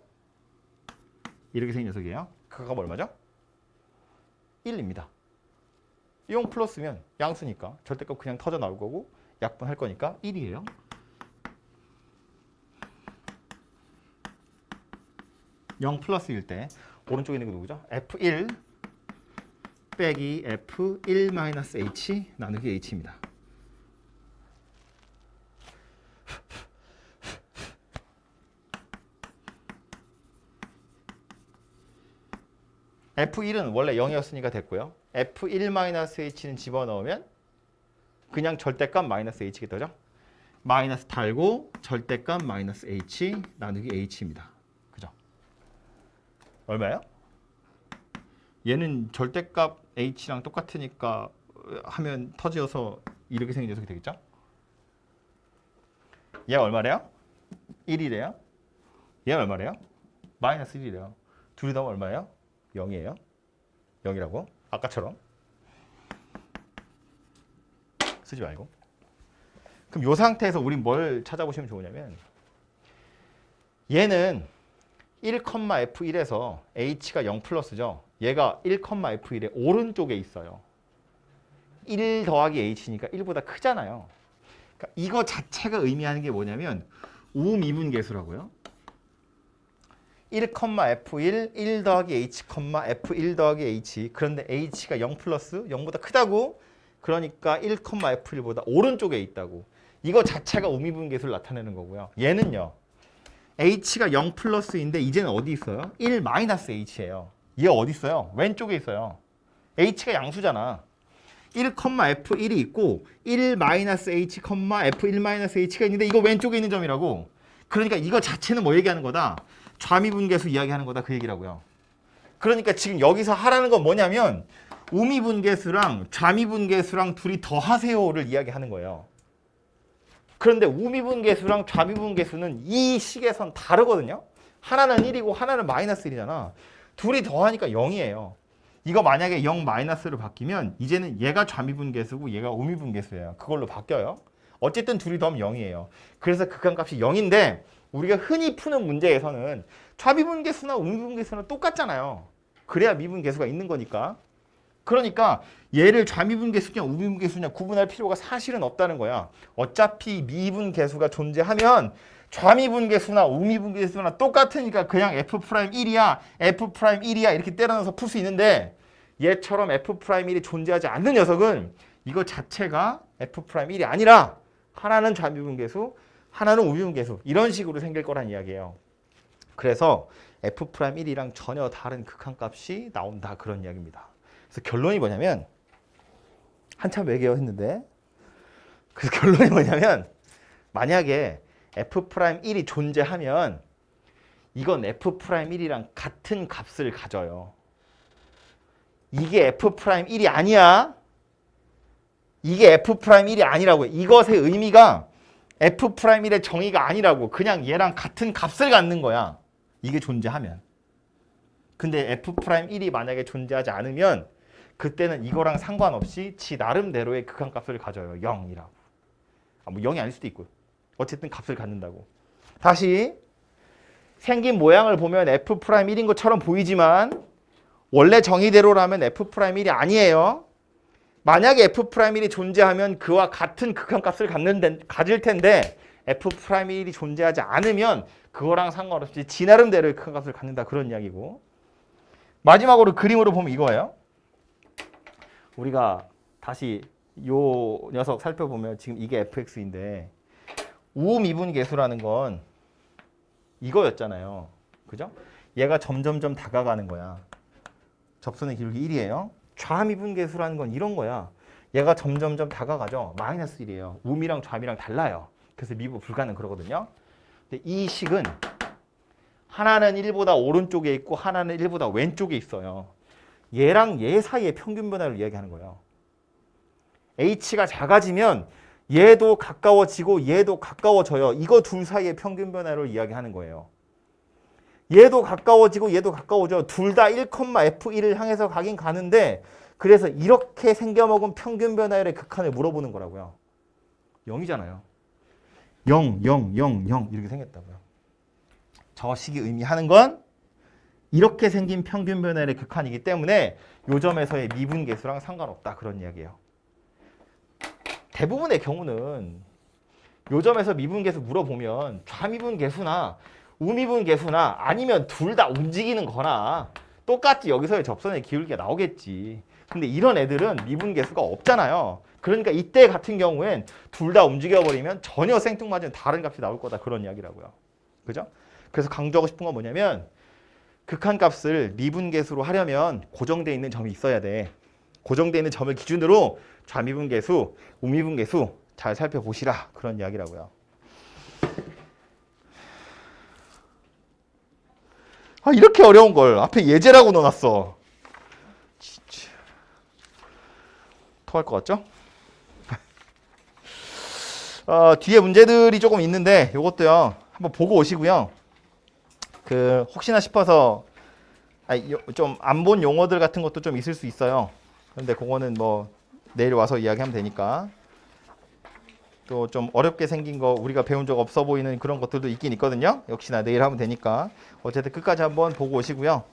이렇게 생긴 녀석이에요. 그 값 얼마죠? 1입니다. 0 플러스면 양수니까 절대값 그냥 터져 나올 거고 약분할 거니까 1이에요. (0) 플러스일 때 오른쪽에 있는 거 누구죠? F1 빼기 F1 마이너스 H 나누기 H입니다. F1은 원래 0이었으니까 됐고요. F1-H는 집어넣으면 그냥 절대값 마이너스 H겠죠? 마이너스 달고 절대값 마이너스 H 나누기 H입니다. 그죠? 얼마예요? 얘는 절대값 H랑 똑같으니까 하면 터지어서 이렇게 생긴 녀석이 되겠죠? 얘가 얼마래요? 1이래요? 얘가 얼마래요? 마이너스 1이래요. 둘이 더하면 얼마예요? 0이에요. 0이라고. 아까처럼. 쓰지 말고. 그럼 이 상태에서 우린 뭘 찾아보시면 좋으냐면 얘는 1,F1에서 H가 0 플러스죠. 얘가 1,F1의 오른쪽에 있어요. 1 더하기 H니까 1보다 크잖아요. 그러니까 이거 자체가 의미하는 게 뭐냐면 우미분계수라고요. 1,F1, 1 더하기 H, F1 더하기 H. 그런데 H가 0 플러스 0보다 크다고? 그러니까 1,F1보다 오른쪽에 있다고. 이거 자체가 우미분계수를 나타내는 거고요. 얘는요. H가 0 플러스인데 이제는 어디 있어요? 1 마이너스 H예요. 얘 어디 있어요? 왼쪽에 있어요. H가 양수잖아. 1,F1이 있고 1 마이너스 H, F1 마이너스 H가 있는데 이거 왼쪽에 있는 점이라고. 그러니까 이거 자체는 뭐 얘기하는 거다? 좌미분계수 이야기하는 거다 그 얘기라고요. 그러니까 지금 여기서 하라는 건 뭐냐면 우미분계수랑 좌미분계수랑 둘이 더하세요를 이야기하는 거예요. 그런데 우미분계수랑 좌미분계수는 이 식에선 다르거든요. 하나는 1이고 하나는 마이너스 1이잖아. 둘이 더하니까 0이에요. 이거 만약에 0 마이너스로 바뀌면 이제는 얘가 좌미분계수고 얘가 우미분계수예요. 그걸로 바뀌어요. 어쨌든 둘이 더하면 0이에요. 그래서 극한값이 0인데 우리가 흔히 푸는 문제에서는 좌미분계수나 우미분계수는 똑같잖아요. 그래야 미분계수가 있는 거니까. 그러니까 얘를 좌미분계수냐 우미분계수냐 구분할 필요가 사실은 없다는 거야. 어차피 미분계수가 존재하면 좌미분계수나 우미분계수나 똑같으니까 그냥 F'1이야 F'1이야 이렇게 때려넣어서 풀 수 있는데 얘처럼 F'1이 존재하지 않는 녀석은 이거 자체가 F'1이 아니라 하나는 좌미분계수 하나는 우미분계수 이런 식으로 생길 거란 이야기예요. 그래서 F'1이랑 전혀 다른 극한값이 나온다 그런 이야기입니다. 그래서 결론이 뭐냐면 한참 외계어 했는데 그래서 결론이 뭐냐면 만약에 F'1이 존재하면 이건 F'1이랑 같은 값을 가져요. 이게 F'1이 아니야. 이게 F'1이 아니라고요. 이것의 의미가 F'1의 정의가 아니라고. 그냥 얘랑 같은 값을 갖는 거야. 이게 존재하면. 근데 F'1이 만약에 존재하지 않으면 그때는 이거랑 상관없이 지 나름대로의 극한값을 가져요. 0이라고. 뭐 0이 아닐 수도 있고요. 어쨌든 값을 갖는다고. 다시 생긴 모양을 보면 F'1인 것처럼 보이지만 원래 정의대로라면 F'1이 아니에요. 만약에 F'1이 존재하면 그와 같은 극한값을 가질 텐데 F'1이 존재하지 않으면 그거랑 상관없이 지 나름대로의 극한값을 갖는다 그런 이야기고. 마지막으로 그림으로 보면 이거예요. 우리가 다시 요 녀석 살펴보면 지금 이게 fx인데 우미분계수라는 건 이거였잖아요. 그죠? 얘가 점점점 다가가는 거야. 접선의 기울기 1이에요. 좌미분계수라는 건 이런 거야. 얘가 점점점 다가가죠. 마이너스 1이에요. 우미랑 좌미랑 달라요. 그래서 미분 불가능 그러거든요. 근데 이 식은 하나는 1보다 오른쪽에 있고 하나는 1보다 왼쪽에 있어요. 얘랑 얘 사이의 평균 변화를 이야기하는 거예요. h가 작아지면 얘도 가까워지고 얘도 가까워져요. 이거 둘 사이의 평균 변화를 이야기하는 거예요. 얘도 가까워지고 얘도 가까워져. 둘 다 1,f1을 향해서 가긴 가는데 그래서 이렇게 생겨먹은 평균 변화율의 극한을 물어보는 거라고요. 0이잖아요. 0, 0, 0, 0 이렇게 생겼다고요. 저 식이 의미하는 건 이렇게 생긴 평균 변화율의 극한이기 때문에 요 점에서의 미분계수랑 상관없다 그런 이야기예요. 대부분의 경우는 요 점에서 미분계수 물어보면 좌미분계수나 우미분계수나 아니면 둘 다 움직이는 거나 똑같이 여기서의 접선의 기울기가 나오겠지. 근데 이런 애들은 미분계수가 없잖아요. 그러니까 이때 같은 경우엔 둘 다 움직여버리면 전혀 생뚱맞은 다른 값이 나올 거다 그런 이야기라고요. 그죠? 그래서 강조하고 싶은 건 뭐냐면 극한값을 미분계수로 하려면 고정되어 있는 점이 있어야 돼. 고정되어 있는 점을 기준으로 좌미분계수, 우미분계수 잘 살펴보시라 그런 이야기라고요. 아 이렇게 어려운 걸 앞에 예제라고 넣어놨어. 진짜 토할 것 같죠? 뒤에 문제들이 조금 있는데 이것도요 한번 보고 오시고요. 그 혹시나 싶어서 좀 안 본 용어들 같은 것도 좀 있을 수 있어요. 근데 그거는 뭐 내일 와서 이야기하면 되니까. 또 좀 어렵게 생긴 거 우리가 배운 적 없어 보이는 그런 것들도 있긴 있거든요. 역시나 내일 하면 되니까. 어쨌든 끝까지 한번 보고 오시고요.